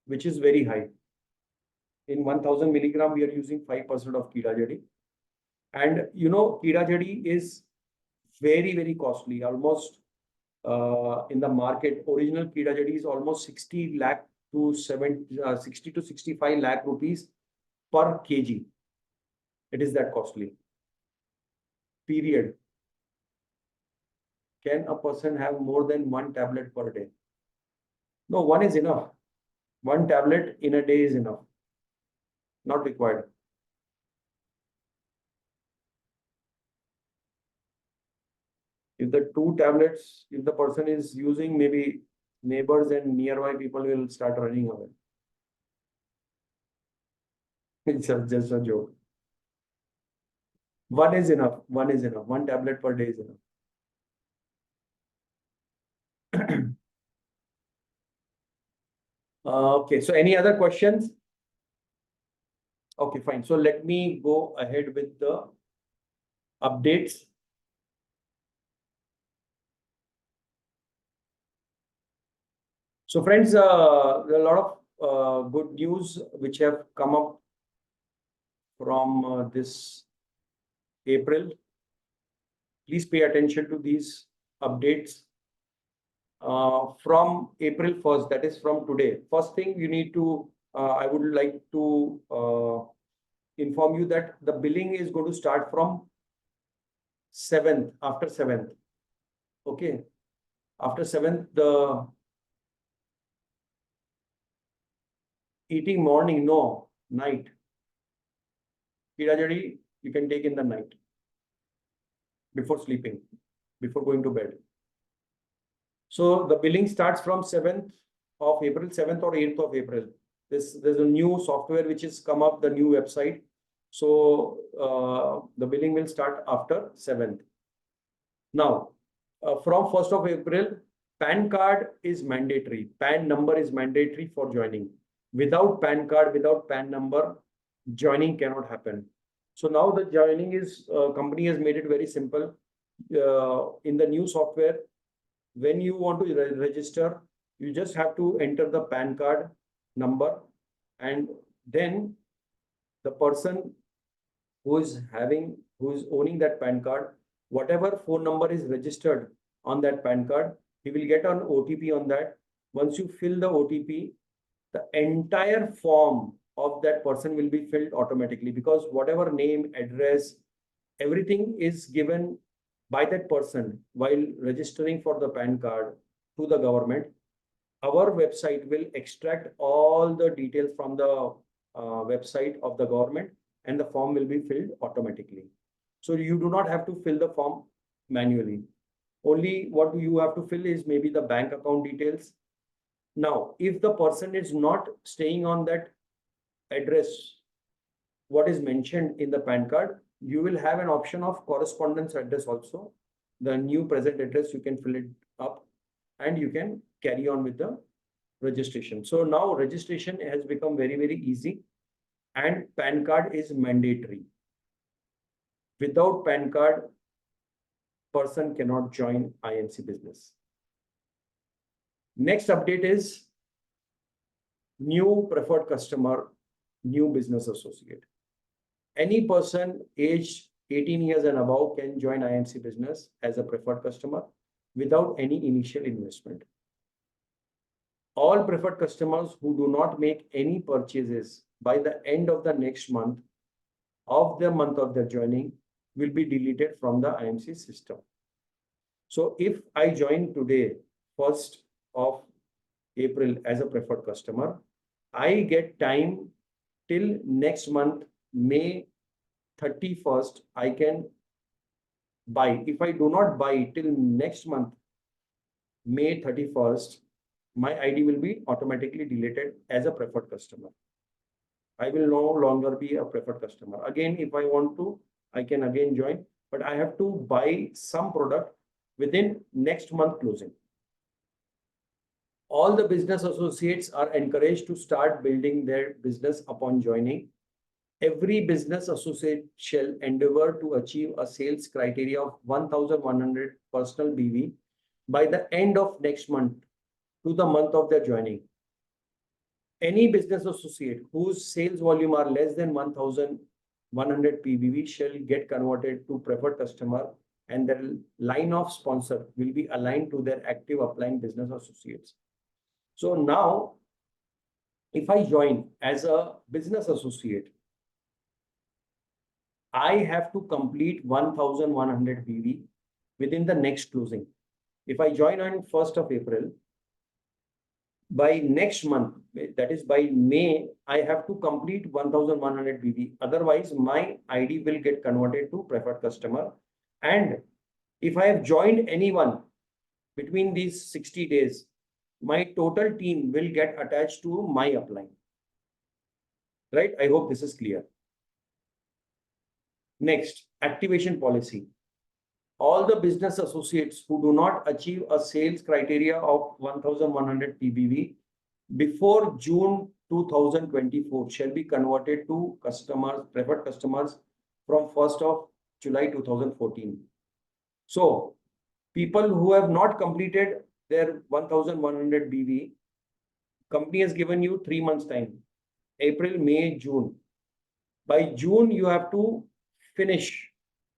which is very high. In 1000 milligram, we are using 5% of Keeda Jadi. And you know, Keeda Jadi is very, very costly. Almost in the market, original Keeda Jadi is almost 60 lakh to 60 to 65 lakh rupees per kg. It is that costly. Period. Can a person have more than one tablet per day? No, one is enough. One tablet in a day is enough. Not required. If the 2 tablets, if the person is using, maybe neighbors and nearby people will start running away. It's just a joke. One is enough. One is enough. One tablet per day is enough. Okay, so any other questions? Okay, fine. So let me go ahead with the updates. So friends, there are a lot of good news which have come up from this April. Please pay attention to these updates. From April 1st, that is from today. First thing you need to, I would like to inform you that the billing is going to start from 7th, after 7th. Okay. After 7th, the eating morning, no, night. Keeda Jadi, you can take in the night before sleeping, before going to bed. So the billing starts from 7th of April, 7th or 8th of April. There's a new software which has come up, the new website. So the billing will start after 7th. Now, from 1st of April, PAN card is mandatory. PAN number is mandatory for joining. Without PAN card, without PAN number, joining cannot happen. So now the joining is, company has made it very simple. In the new software, when you want to register, you just have to enter the PAN card number, and then the person who is owning that PAN card, whatever phone number is registered on that PAN card, he will get an OTP on that. Once you fill the OTP, the entire form of that person will be filled automatically, because whatever name, address, everything is given by that person while registering for the PAN card to the government. Our website will extract all the details from the website of the government, and the form will be filled automatically. So you do not have to fill the form manually. Only what you have to fill is maybe the bank account details. Now, if the person is not staying on that address, what is mentioned in the PAN card, you will have an option of correspondence address also. The new present address, you can fill it up and you can carry on with the registration. So now registration has become very, very easy, and PAN card is mandatory. Without PAN card, person cannot join IMC business. Next update is new preferred customer, new business associate. Any person aged 18 years and above can join IMC business as a preferred customer without any initial investment. All preferred customers who do not make any purchases by the end of the next month of their joining will be deleted from the IMC system. So if I join today, 1st of April, as a preferred customer, I get time till next month, May 31st, I can buy. If I do not buy till next month, May 31st, my ID will be automatically deleted as a preferred customer. I will no longer be a preferred customer. Again, if I want to, I can again join, but I have to buy some product within next month closing. All the business associates are encouraged to start building their business upon joining. Every business associate shall endeavor to achieve a sales criteria of 1,100 personal BV by the end of next month to the month of their joining. Any business associate whose sales volume are less than 1,100 PBV shall get converted to preferred customer, and their line of sponsor will be aligned to their active upline business associates. So now, if I join as a business associate, I have to complete 1,100 BV within the next closing. If I join on 1st of April, by next month, that is by May, I have to complete 1100 BV. Otherwise, my ID will get converted to preferred customer. And if I have joined anyone between these 60 days, my total team will get attached to my upline. Right? I hope this is clear. Next, activation policy. All the business associates who do not achieve a sales criteria of 1100 PBV before June 2024 shall be converted to customers, preferred customers from 1st of July 2014. So, people who have not completed their 1100 BV, company has given you 3 months time, April, May, June. By June, you have to finish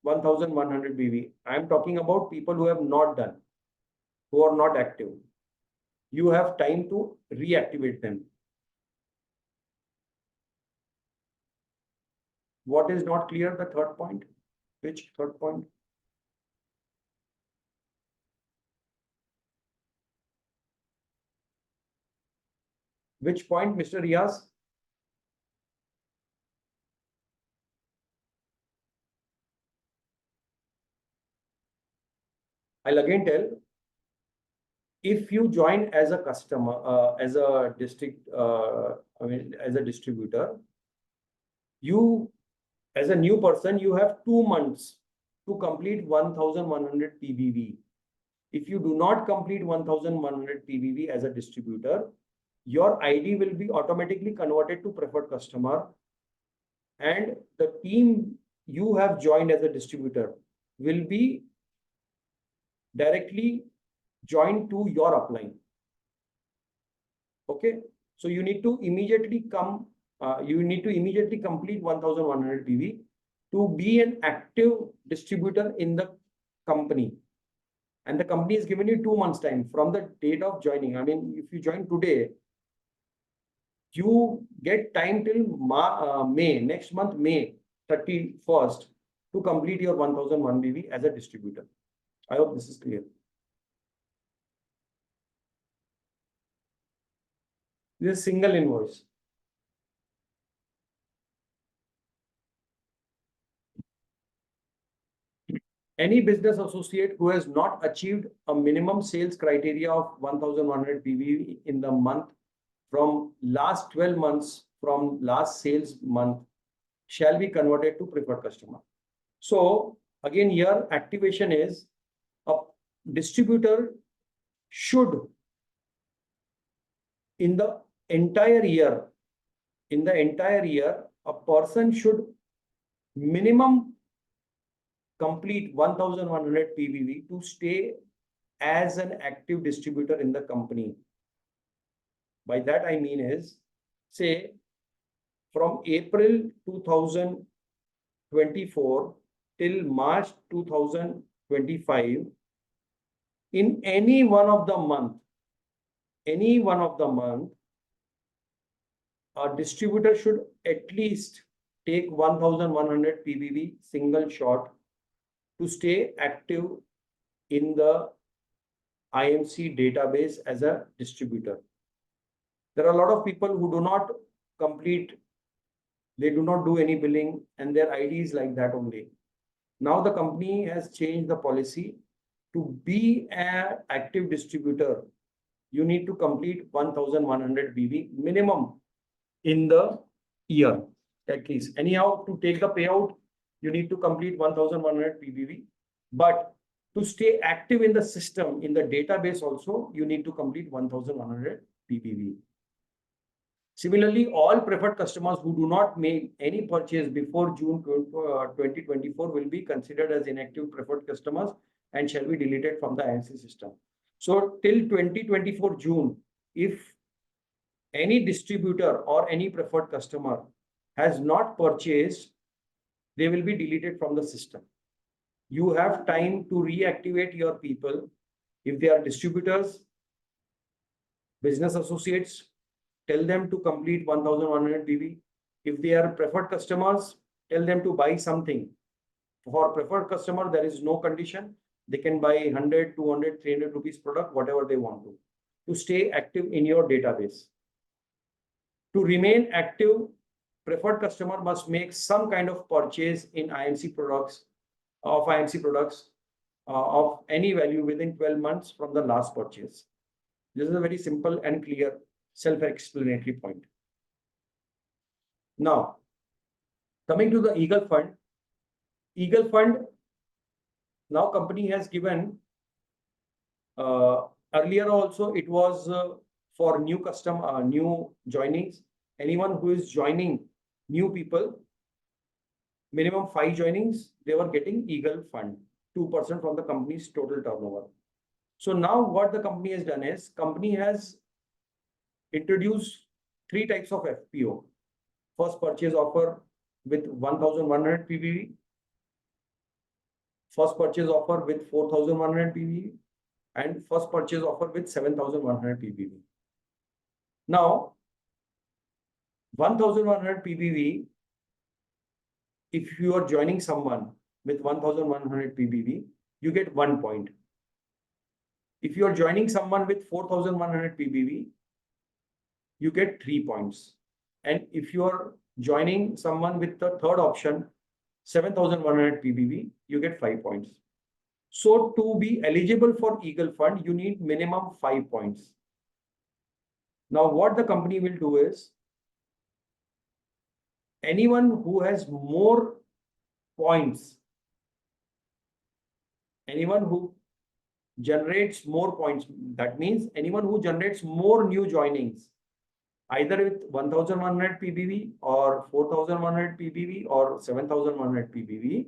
1100 BV. I am talking about people who have not done, who are not active. You have time to reactivate them. What is not clear? The third point. Which third point? Which point, Mr. Riaz? I'll again tell. If you join as a customer, as a distributor, you, as a new person, you have 2 months to complete 1100 PBV. If you do not complete 1100 PBV as a distributor, your ID will be automatically converted to preferred customer, and the team you have joined as a distributor will be directly joined to your upline. Okay, so you need to immediately complete 1100 PV to be an active distributor in the company. And the company has given you 2 months time from the date of joining. I mean, if you join today, you get time till May, next month, May 31st, to complete your 1001 BV as a distributor. I hope this is clear. This is single invoice. Any business associate who has not achieved a minimum sales criteria of 1100 PV in the month from last 12 months from last sales month shall be converted to preferred customer. So again, here activation is a distributor should in the entire year, a person should minimum complete 1100 PBV to stay as an active distributor in the company. By that I mean is, say, from April 2024 till March 2025, in any one of the month, a distributor should at least take 1100 PBV single shot to stay active in the IMC database as a distributor. There are a lot of people who do not complete, they do not do any billing, and their ID is like that only. Now the company has changed the policy. To be an active distributor, you need to complete 1100 BV minimum in the year, at least. Anyhow, to take the payout, you need to complete 1100 PBV. But to stay active in the system, in the database also, you need to complete 1100 PBV. Similarly, all preferred customers who do not make any purchase before June 2024 will be considered as inactive preferred customers and shall be deleted from the IMC system. So till 2024 June, if any distributor or any preferred customer has not purchased, they will be deleted from the system. You have time to reactivate your people. If they are distributors, business associates, tell them to complete 1100 BV. If they are preferred customers, tell them to buy something. For preferred customer, there is no condition. They can buy 100, 200, 300 rupees product, whatever they want to. to stay active in your database. To remain active, preferred customer must make some kind of purchase in IMC products of any value within 12 months from the last purchase. This is a very simple and clear self-explanatory point. Now, coming to the Eagle Fund. Eagle Fund, now company has given, earlier also it was for new new joinings. Anyone who is joining new people, minimum 5 joinings, they were getting Eagle Fund, 2% from the company's total turnover. So now what the company has done is, company has introduced 3 types of FPO. First purchase offer with 1,100 PBV, first purchase offer with 4,100 PBV, and first purchase offer with 7,100 PBV. Now, 1,100 PBV, if you are joining someone with 1,100 PBV, you get 1 point. If you are joining someone with 4,100 PBV, you get 3 points. And if you are joining someone with the third option, 7,100 PBV, you get 5 points. So to be eligible for Eagle Fund, you need minimum 5 points. Now what the company will do is, anyone who has more points, anyone who generates more points, that means anyone who generates more new joinings, either with 1,100 PBV or 4,100 PBV or 7,100 PBV,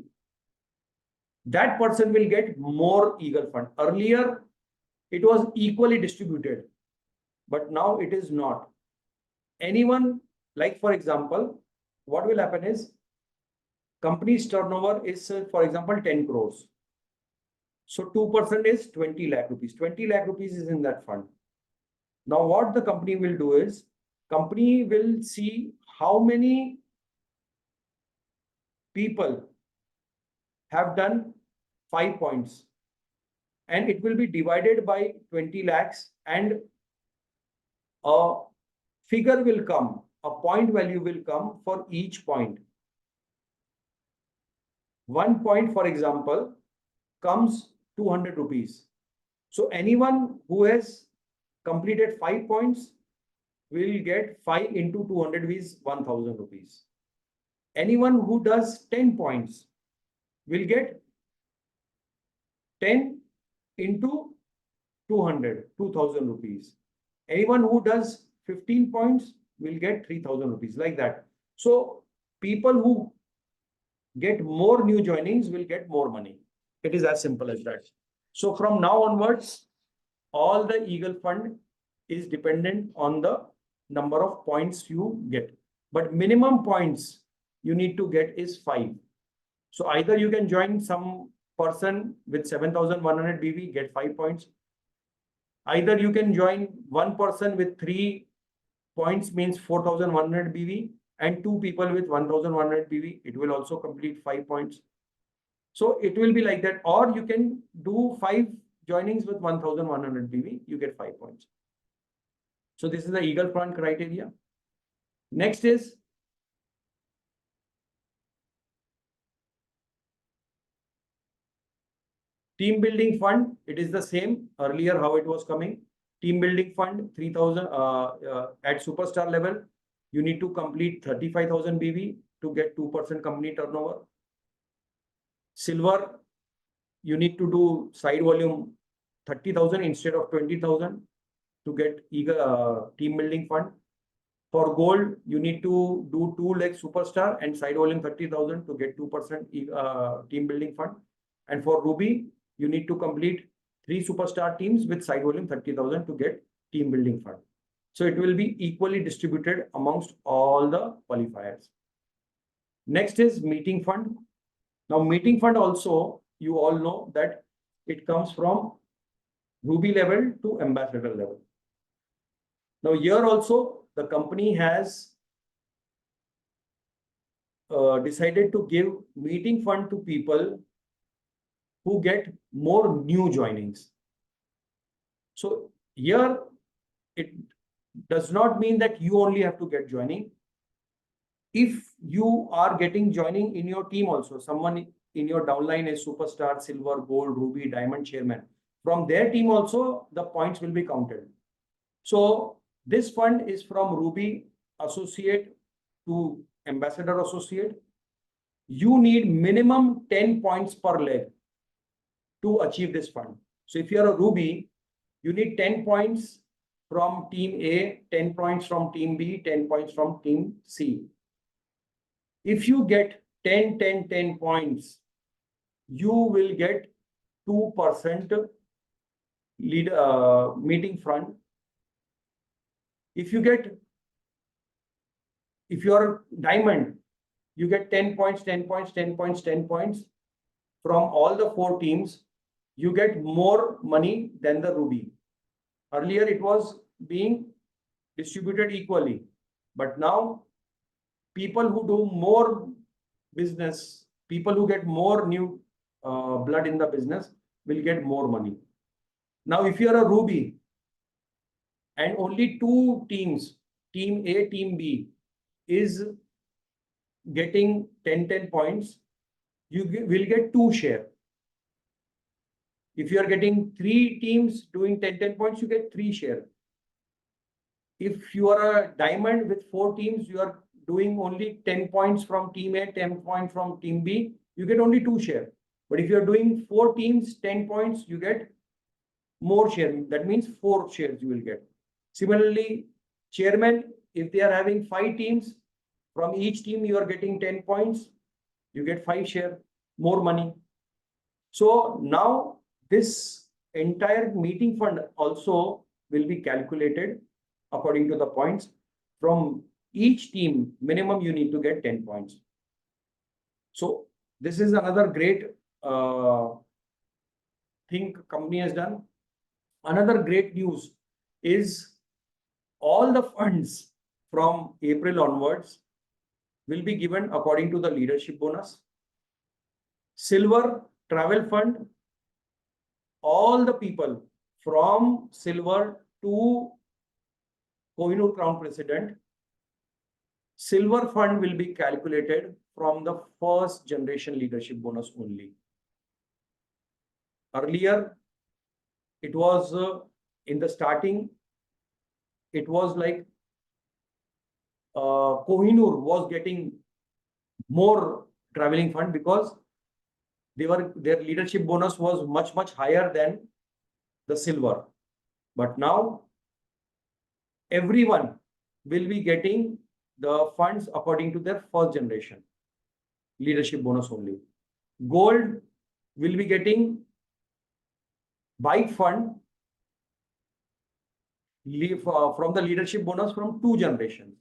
that person will get more Eagle Fund. Earlier, it was equally distributed, but now it is not. Anyone, like for example, what will happen is, company's turnover is, for example, 10 crores. So 2% is 20 lakh rupees. 20 lakh rupees is in that fund. Now what the company will do is, company will see how many people have done 5 points, and it will be divided by 20 lakhs, and a figure will come, a point value will come for each point. 1 point, for example, comes 200 rupees. So anyone who has completed 5 points will get 5 into 200 is 1,000 rupees. Anyone who does 10 points will get 10 into 200, 2,000 rupees. Anyone who does 15 points will get 3,000 rupees, like that. So people who get more new joinings will get more money. It is as simple as that. So from now onwards, all the Eagle Fund is dependent on the number of points you get. But minimum points you need to get is 5. So either you can join some person with 7,100 BV, get 5 points. Either you can join one person with 3 points, means 4,100 BV, and 2 people with 1,100 BV. It will also complete 5 points. So it will be like that. Or you can do 5 joinings with 1,100 BV, you get 5 points. So this is the Eagle Fund criteria. Next is team building fund. It is the same earlier how it was coming. Team building fund 3,000 at superstar level. You need to complete 35,000 BV to get 2% company turnover. Silver, you need to do side volume 30,000 instead of 20,000 to get team building fund. For gold, you need to do 2 legs superstar and side volume 30,000 to get 2% team building fund. And for ruby, you need to complete 3 superstar teams with side volume 30,000 to get team building fund. So it will be equally distributed amongst all the qualifiers. Next is meeting fund. Now meeting fund also, you all know that it comes from ruby level to ambassador level. Now here also the company has decided to give meeting fund to people who get more new joinings. So here it does not mean that you only have to get joining. If you are getting joining in your team also, someone in your downline is superstar, silver, gold, ruby, diamond chairman. From their team also, the points will be counted. So this fund is from ruby associate to ambassador associate. You need minimum 10 points per leg to achieve this fund. So if you are a ruby, you need 10 points from team A, 10 points from team B, 10 points from team C. If you get 10, 10, 10 points, you will get 2% lead meeting fund. If you are diamond, you get 10 points, 10 points, 10 points, 10 points. From all the 4 teams, you get more money than the ruby. Earlier, it was being distributed equally, but now people who do more business, people who get more new blood in the business will get more money. Now, if you are a ruby and only 2 teams, team A, team B, is getting 10, 10 points, you will get 2 share. If you are getting 3 teams doing 10, 10 points, you get 3 share. If you are a diamond with 4 teams, you are doing only 10 points from team A, 10 points from team B, you get only 2 share. But if you are doing 4 teams, 10 points, you get more share. That means 4 shares you will get. Similarly, chairman, if they are having 5 teams, from each team you are getting 10 points, you get 5 share, more money. So now this entire meeting fund also will be calculated according to the points. From each team, minimum you need to get 10 points. So this is another great thing company has done. Another great news is all the funds from April onwards will be given according to the leadership bonus. Silver travel fund, all the people from silver to Kohinoor Crown President, silver fund will be calculated from the first generation leadership bonus only. Earlier, it was in the starting, it was like Kohinoor was getting more traveling fund because their leadership bonus was much higher than the silver. But now everyone will be getting the funds according to their first generation leadership bonus only. Gold will be getting bike fund from the leadership bonus from 2 generations.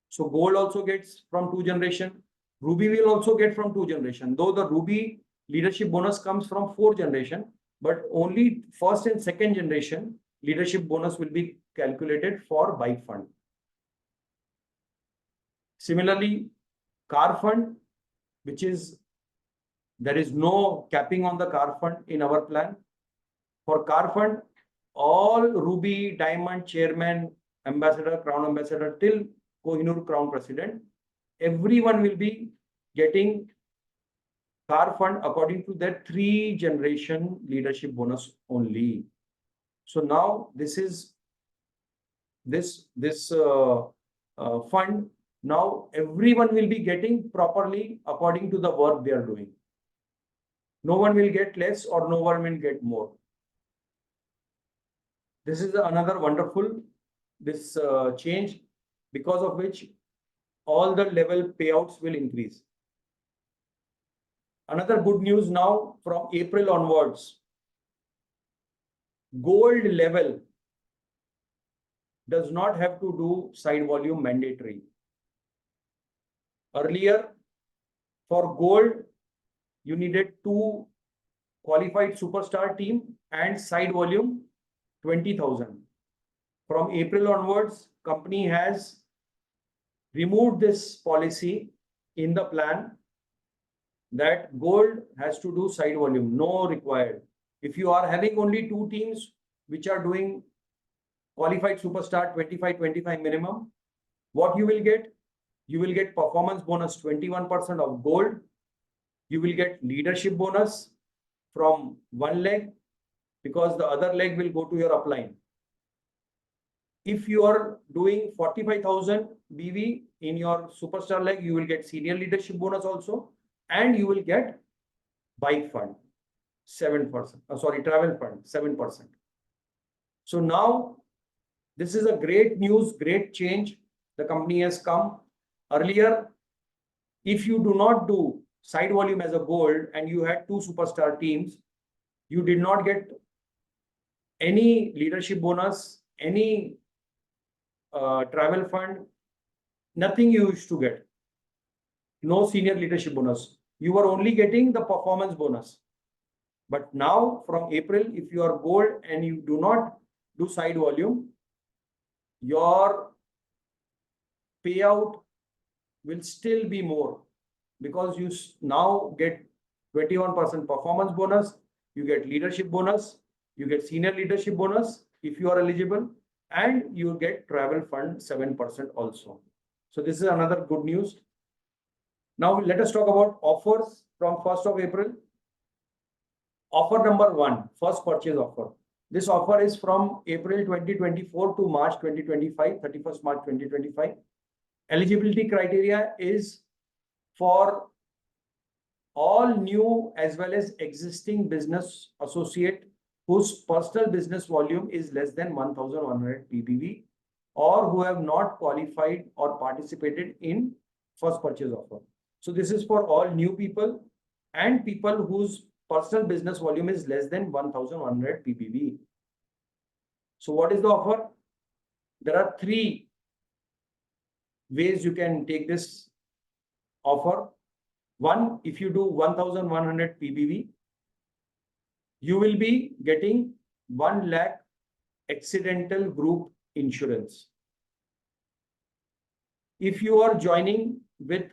So gold also gets from 2 generation. Ruby will also get from 2 generation. Though the ruby leadership bonus comes from 4 generation, but only first and second generation leadership bonus will be calculated for bike fund. Similarly, car fund, there is no capping on the car fund in our plan. For car fund, all ruby, diamond, chairman, ambassador, crown ambassador till Kohinoor Crown President, everyone will be getting car fund according to their 3 generation leadership bonus only. So now this is this fund. Now everyone will be getting properly according to the work they are doing. No one will get less or no one will get more. This is another wonderful change, because of which all the level payouts will increase. Another good news now, from April onwards, gold level does not have to do side volume mandatory. Earlier, for gold, you needed 2 qualified superstar team and side volume 20,000. From April onwards, company has removed this policy in the plan that gold has to do side volume, no required. If you are having only 2 teams which are doing qualified superstar 25 minimum. What you will get? You will get performance bonus 21% of gold. You will get leadership bonus from one leg because the other leg will go to your upline. If you are doing 45,000 BV in your superstar leg, you will get senior leadership bonus also, and you will get bike fund 7%. Travel fund 7%. So now this is a great news, great change. The company has come. Earlier, if you do not do side volume as a gold and you had 2 superstar teams, you did not get any leadership bonus, any travel fund, nothing you used to get. No senior leadership bonus. You were only getting the performance bonus. But now from April, if you are gold and you do not do side volume, your payout will still be more because you now get 21% performance bonus, you get leadership bonus, you get senior leadership bonus if you are eligible, and you get travel fund 7% also. So this is another good news. Now let us talk about offers from 1st of April. Offer number 1, first purchase offer. This offer is from April 2024 to March 2025, 31st March 2025. Eligibility criteria is for all new as well as existing business associate whose personal business volume is less than 1,100 ppb or who have not qualified or participated in first purchase offer. So this is for all new people and people whose personal business volume is less than 1,100 ppb. So what is the offer? There are 3 ways you can take this offer. 1, if you do 1,100 ppb, you will be getting 1 lakh accidental group insurance. If you are joining with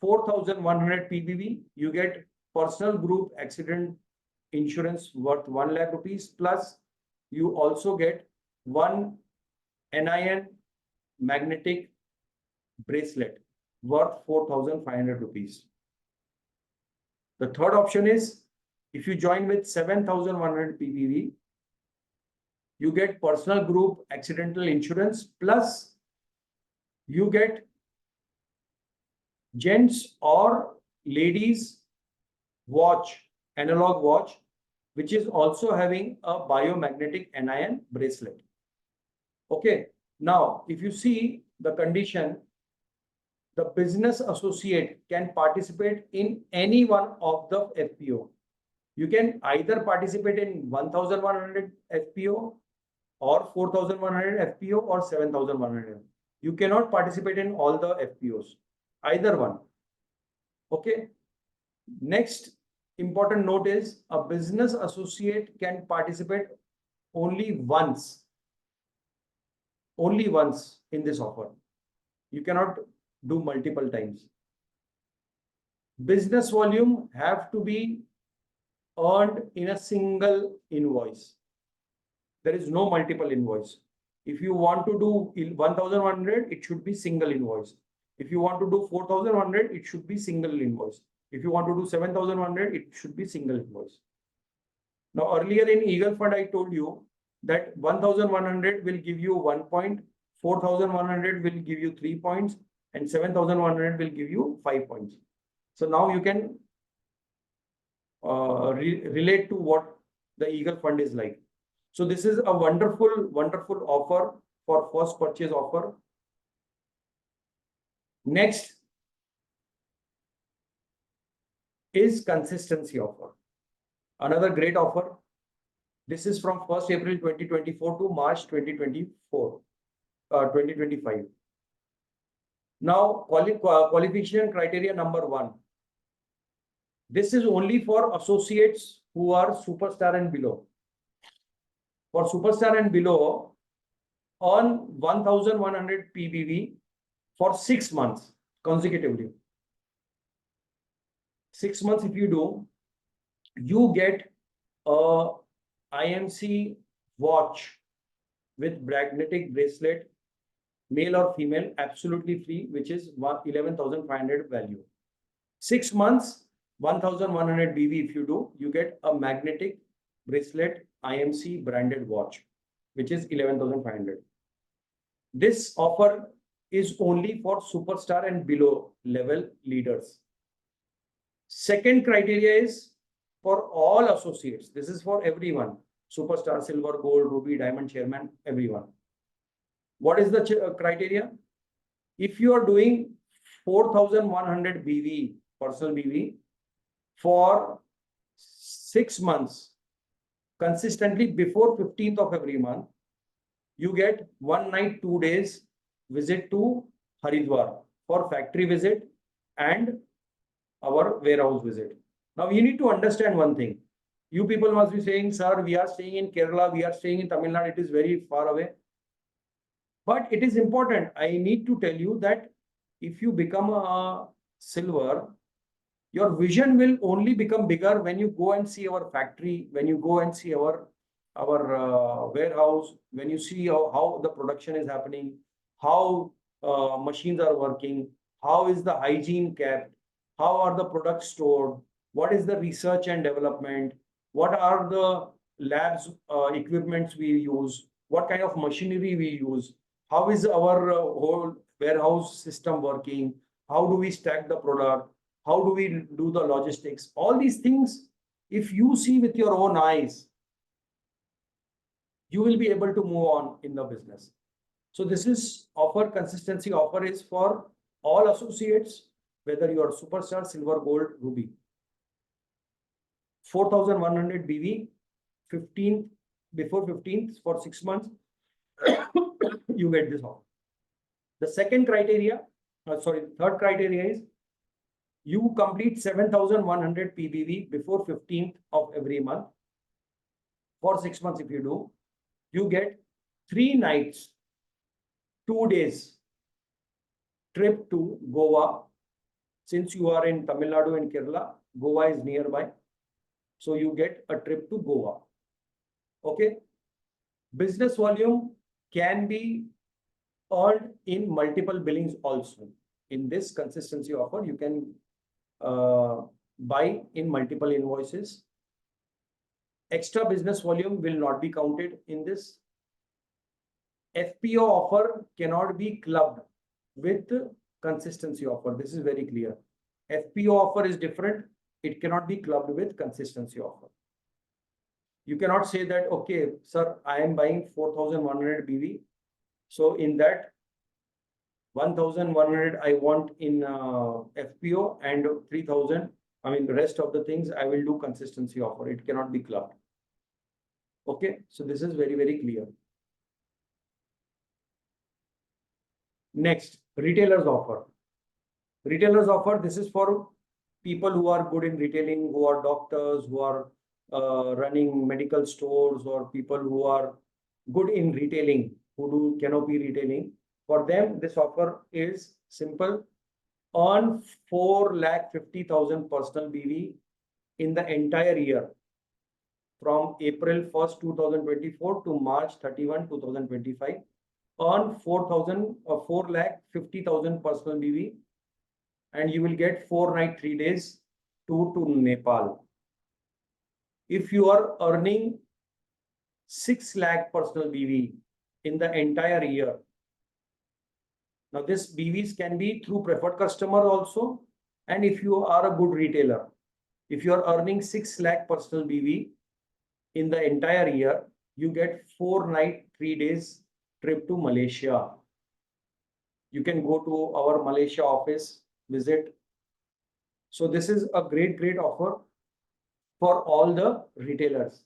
4,100 ppb, you get personal group accident insurance worth 1 lakh rupees, plus you also get 1 NIN magnetic bracelet worth 4,500 rupees. The third option is if you join with 7,100 ppb, you get personal group accidental insurance, plus you get gents or ladies watch, analog watch, which is also having a biomagnetic NIN bracelet. Okay. Now, if you see the condition, the business associate can participate in any one of the FPO. You can either participate in 1,100 FPO or 4,100 FPO or 7,100. You cannot participate in all the FPOs, either one. Okay. Next important note is a business associate can participate only once in this offer. You cannot do multiple times. Business volume have to be earned in a single invoice. There is no multiple invoice. If you want to do 1,100, it should be single invoice. If you want to do 4,100, it should be single invoice. If you want to do 7,100, it should be single invoice. Now, earlier in Eagle Fund, I told you that 1,100 will give you 1 point, 4,100 will give you 3 points, and 7,100 will give you 5 points. So now you can relate to what the Eagle Fund is like. So this is a wonderful, wonderful offer for first purchase offer. Next is consistency offer. Another great offer. This is from 1st April 2024 to March 2025. Now, qualification criteria number 1. This is only for associates who are superstar and below. For superstar and below, earn 1,100 PBV for 6 months consecutively. 6 months if you do, you get a IMC watch with magnetic bracelet, male or female, absolutely free, which is 11,500 value. 6 months, 1,100 BV if you do, you get a magnetic bracelet IMC branded watch, which is 11,500. This offer is only for superstar and below level leaders. Second criteria is for all associates. This is for everyone. Superstar, silver, gold, ruby, diamond, chairman, everyone. What is the criteria? If you are doing 4,100 BV, personal BV, for 6 months, consistently before 15th of every month, you get 1 night, 2 days visit to Haridwar for factory visit and our warehouse visit. Now you need to understand one thing. You people must be saying, sir, we are staying in Kerala, we are staying in Tamil Nadu, it is very far away. But it is important. I need to tell you that if you become a silver, your vision will only become bigger when you go and see our factory, when you go and see our warehouse, when you see how the production is happening, how machines are working, how is the hygiene kept, how are the products stored, what is the research and development, what are the labs equipments we use, what kind of machinery we use, how is our whole warehouse system working, how do we stack the product, how do we do the logistics. All these things, if you see with your own eyes, you will be able to move on in the business. So this is offer, consistency offer is for all associates, whether you are superstar, silver, gold, ruby. 4,100 BV, 15th, before 15th for 6 months, you get this offer. The second criteria, third criteria is you complete 7,100 PBV before 15th of every month. For 6 months, if you do, you get 3 nights, 2 days trip to Goa. Since you are in Tamil Nadu and Kerala, Goa is nearby. So you get a trip to Goa. Okay. Business volume can be earned in multiple billings also. In this consistency offer, you can buy in multiple invoices. Extra business volume will not be counted in this. FPO offer cannot be clubbed with consistency offer. This is very clear. FPO offer is different. It cannot be clubbed with consistency offer. You cannot say that, okay, sir, I am buying 4,100 BV. So in that 1,100 I want in FPO and 3,000, I mean, the rest of the things I will do consistency offer. It cannot be clubbed. Okay, so this is very, very clear. Next, retailers offer. Retailers offer, this is for people who are good in retailing, who are doctors, who are running medical stores, or people who are good in retailing, who do canopy retailing. For them, this offer is simple. Earn 4,50,000 personal BV in the entire year from April 1st, 2024 to March 31, 2025. Earn 4,50,000 personal BV and you will get 4 nights, 3 days tour to Nepal. If you are earning 6 lakh personal BV in the entire year, now this BVs can be through preferred customer also, and if you are a good retailer, if you are earning 6 lakh personal BV in the entire year, you get 4 nights, 3 days trip to Malaysia. You can go to our Malaysia office, visit. So this is a great, great offer for all the retailers.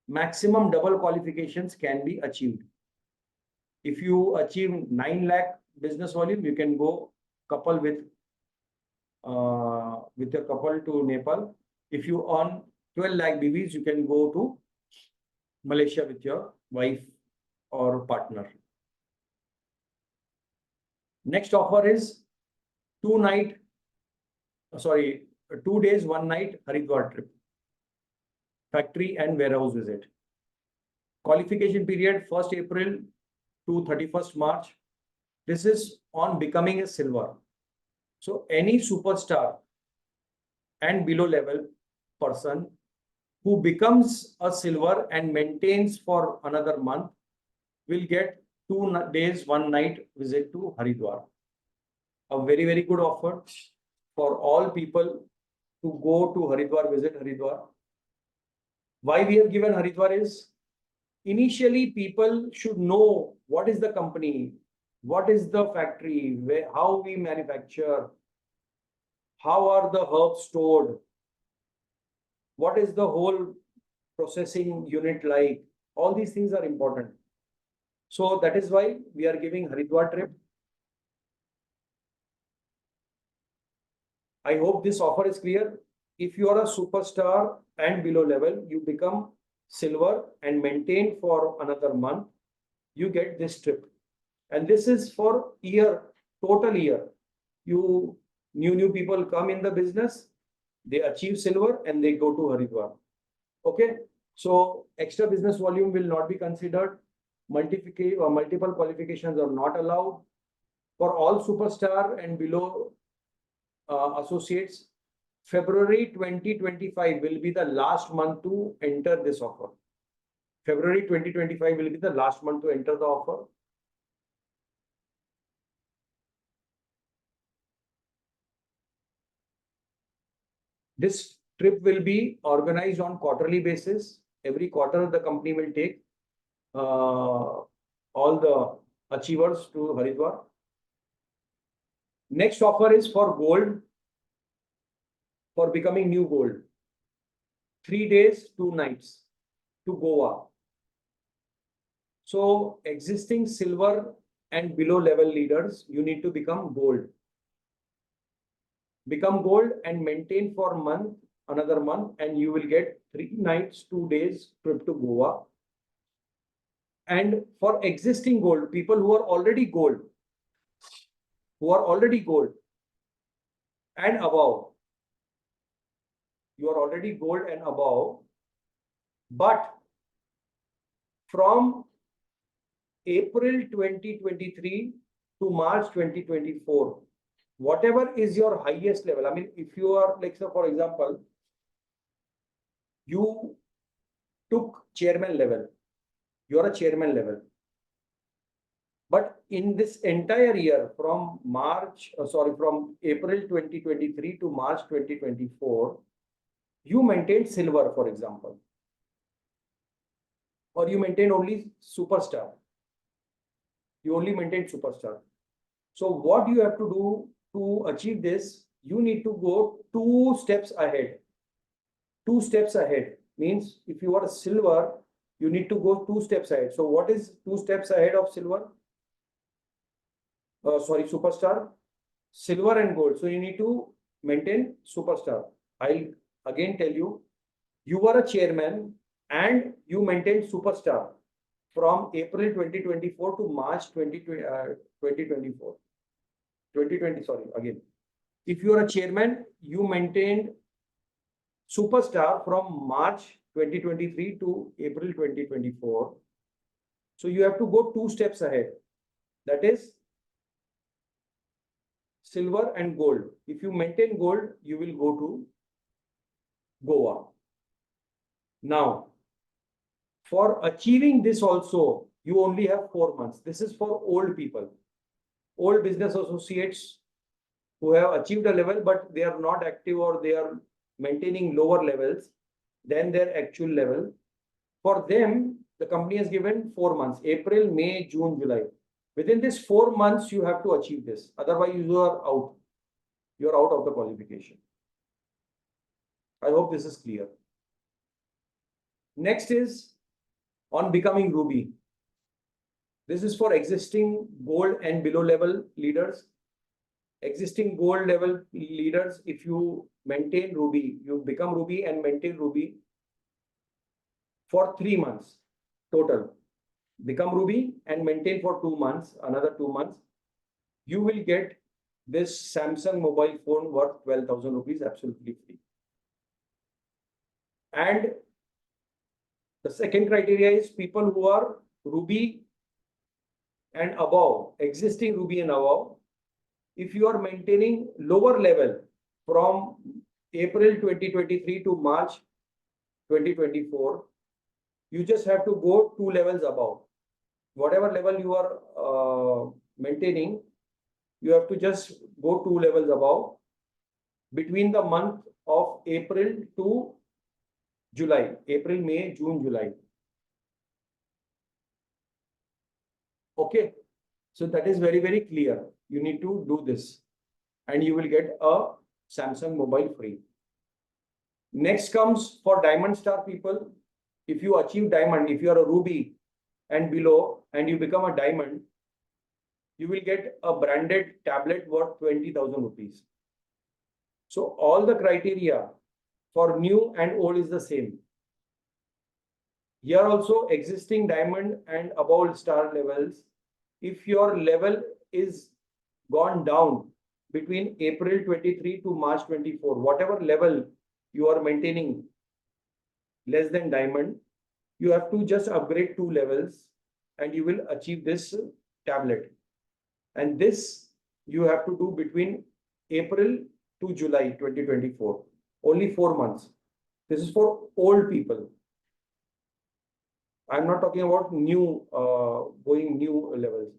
Maximum double qualifications can be achieved. If you achieve 9 lakh business volume, you can go couple with your couple to Nepal. If you earn 12 lakh BVs, you can go to Malaysia with your wife or partner. Next offer is 2 days, 1 night Haridwar trip, factory and warehouse visit. Qualification period 1st April to 31st March. This is on becoming a silver. So any superstar and below level person who becomes a silver and maintains for another month will get 2 days, 1 night visit to Haridwar. A very, very good offer for all people to go to Haridwar, visit Haridwar. Why we have given Haridwar is, initially people should know what is the company, what is the factory, where, how we manufacture, how are the herbs stored, what is the whole processing unit like. All these things are important. So that is why we are giving Haridwar trip. I hope this offer is clear. If you are a superstar and below level, you become silver and maintain for another month, you get this trip. And this is for year, total year. You new people come in the business, they achieve silver and they go to Haridwar. Okay. So extra business volume will not be considered. Multiple qualifications are not allowed. For all superstar and below associates, February 2025 will be the last month to enter this offer. February 2025 will be the last month to enter the offer. This trip will be organized on quarterly basis. Every quarter, the company will take all the achievers to Haridwar. Next offer is for gold, for becoming new gold. 3 days, 2 nights to Goa. So existing silver and below level leaders, you need to become gold. Become gold and maintain for another month, and you will get 3 nights, 2 days trip to Goa. And for existing gold, people who are already gold, and above, you are already gold and above, but from April 2023 to March 2024, whatever is your highest level. I mean, if you are, like, so for example, you took chairman level, you are a chairman level. But in this entire year, from from April 2023 to March 2024, you maintained silver, for example, or you maintain only superstar. You only maintain superstar. So what you have to do to achieve this, you need to go 2 steps ahead. 2 steps ahead means if you are a silver, you need to go 2 steps ahead. So what is 2 steps ahead of silver? Superstar, silver and gold. So you need to maintain superstar. I'll again tell you, you are a chairman and you maintain superstar from April 2024 to March 2024. 2020, sorry, again. If you are a chairman, you maintained superstar from March 2023 to April 2024. So you have to go 2 steps ahead. That is silver and gold. If you maintain gold, you will go to Goa. Now, for achieving this also, you only have 4 months. This is for old people, old business associates who have achieved a level, but they are not active or they are maintaining lower levels than their actual level. For them, the company has given 4 months, April, May, June, July. Within this 4 months, you have to achieve this. Otherwise, you are out. You are out of the qualification. I hope this is clear. Next is on becoming Ruby. This is for existing gold and below level leaders. Existing gold level leaders, if you maintain Ruby, you become Ruby and maintain Ruby for 3 months total. Become Ruby and maintain for 2 months, another 2 months. You will get this Samsung mobile phone worth 12,000 rupees absolutely free. And The second criteria is people who are ruby and above, existing ruby and above. If you are maintaining lower level from April 2023 to March 2024, you just have to go 2 levels above. Whatever level you are maintaining, you have to just go 2 levels above between the month of April to July. April, May, June, July. Okay. So that is very, very clear. You need to do this and you will get a Samsung mobile free. Next comes for diamond star people. If you achieve diamond, if you are a ruby and below and you become a diamond, you will get a branded tablet worth 20,000 rupees. So all the criteria for new and old is the same. Here also existing diamond and above star levels. If your level is gone down between April 23 to March 24, whatever level you are maintaining less than diamond, you have to just upgrade 2 levels and you will achieve this tablet. And this you have to do between April to July 2024, only 4 months. This is for old people. I'm not talking about new, going new levels.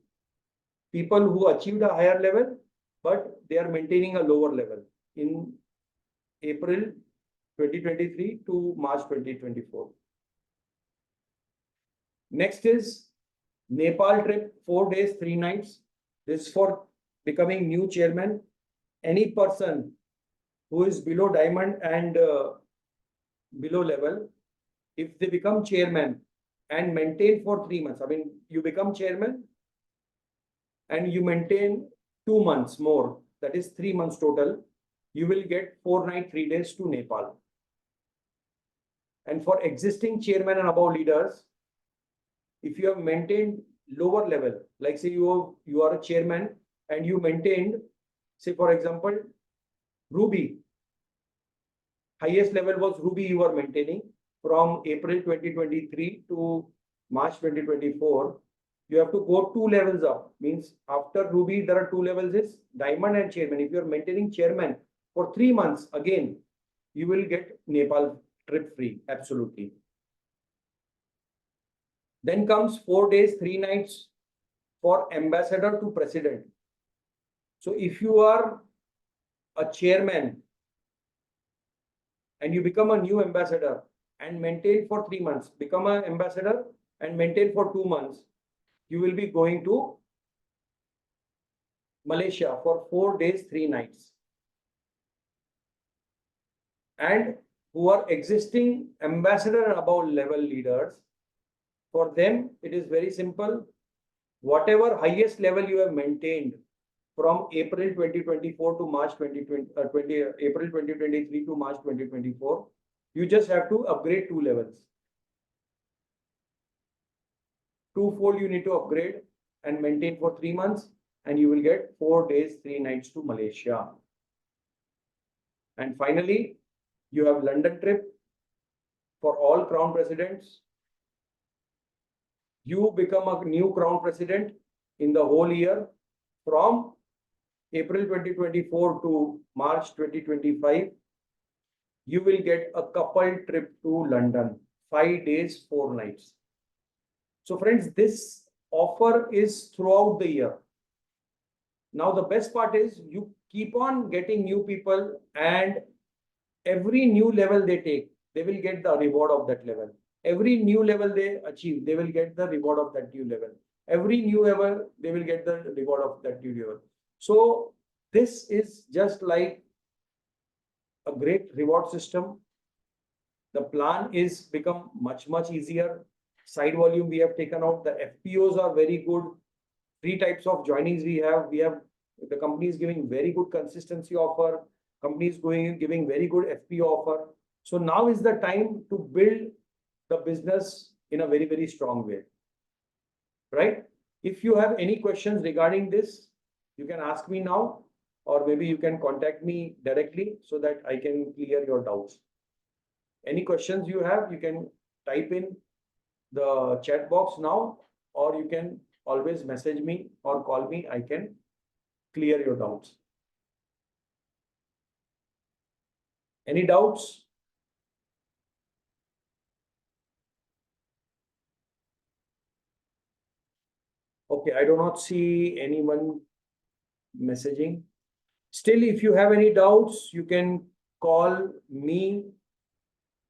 People who achieved a higher level, but they are maintaining a lower level in April 2023 to March 2024. Next is Nepal trip, 4 days, 3 nights. This is for becoming new chairman. Any person who is below diamond and below level, if they become chairman and maintain for 3 months, I mean, you become chairman and you maintain 2 months more, that is 3 months total, you will get 4 nights, 3 days to Nepal. And for existing chairman and above leaders, if you have maintained lower level, like say you are a chairman and you maintained, say for example, ruby, highest level was ruby you are maintaining from April 2023 to March 2024, you have to go 2 levels up. Means after ruby, there are 2 levels is diamond and chairman. If you are maintaining chairman for 3 months, again, you will get Nepal trip free. Absolutely. Then comes 4 days, 3 nights for ambassador to president. So if you are a chairman and you become a new ambassador and maintain for 3 months, become an ambassador and maintain for 2 months, you will be going to Malaysia for 4 days, 3 nights. And who are existing ambassador and above level leaders, for them, it is very simple. Whatever highest level you have maintained from April 2024 to March 2020, April 2023 to March 2024, you just have to upgrade 2 levels. Twofold you need to upgrade and maintain for 3 months, and you will get 4 days, 3 nights to Malaysia. And finally, you have London trip for all crown presidents. You become a new crown president in the whole year from April 2024 to March 2025. You will get a couple trip to London, 5 days, 4 nights. So friends, this offer is throughout the year. Now the best part is you keep on getting new people, and every new level they take, they will get the reward of that level. Every new level they achieve, they will get the reward of that new level. Every new level, they will get the reward of that new level. So this is just like a great reward system. The plan is become much, much easier. Side volume we have taken out. The FPOs are very good. 3 types of joinings we have. The company is giving very good consistency offer. Company is giving very good FPO offer. So now is the time to build the business in a very, very strong way. Right? If you have any questions regarding this, you can ask me now, or maybe you can contact me directly so that I can clear your doubts. Any questions you have, you can type in the chat box now, or you can always message me or call me. I can clear your doubts. Any doubts? Okay, I do not see anyone messaging. Still, if you have any doubts, you can call me,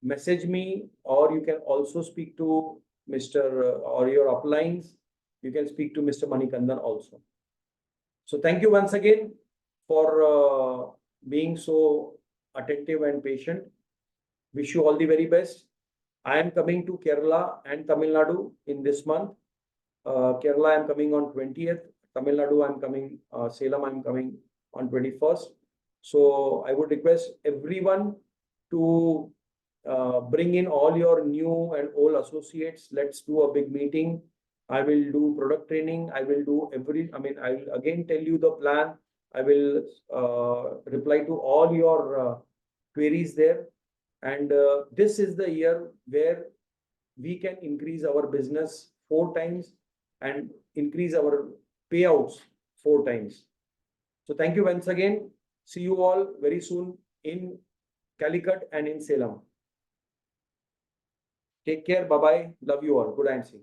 message me, or you can also speak to Mr. or your uplines. You can speak to Mr. Manikandan also. So thank you once again for being so attentive and patient. Wish you all the very best. I am coming to Kerala and Tamil Nadu in this month. Kerala, I am coming on 20th. Tamil Nadu, I am coming. Salem, I am coming on 21st. So I would request everyone to bring in all your new and old associates. Let's do a big meeting. I will do product training. I will do I mean, I will again tell you the plan. I will reply to all your queries there. And this is the year where we can increase our business 4 times and increase our payouts 4 times. So thank you once again. See you all very soon in Calicut and in Salem. Take care. Bye-bye. Love you all. Good and see.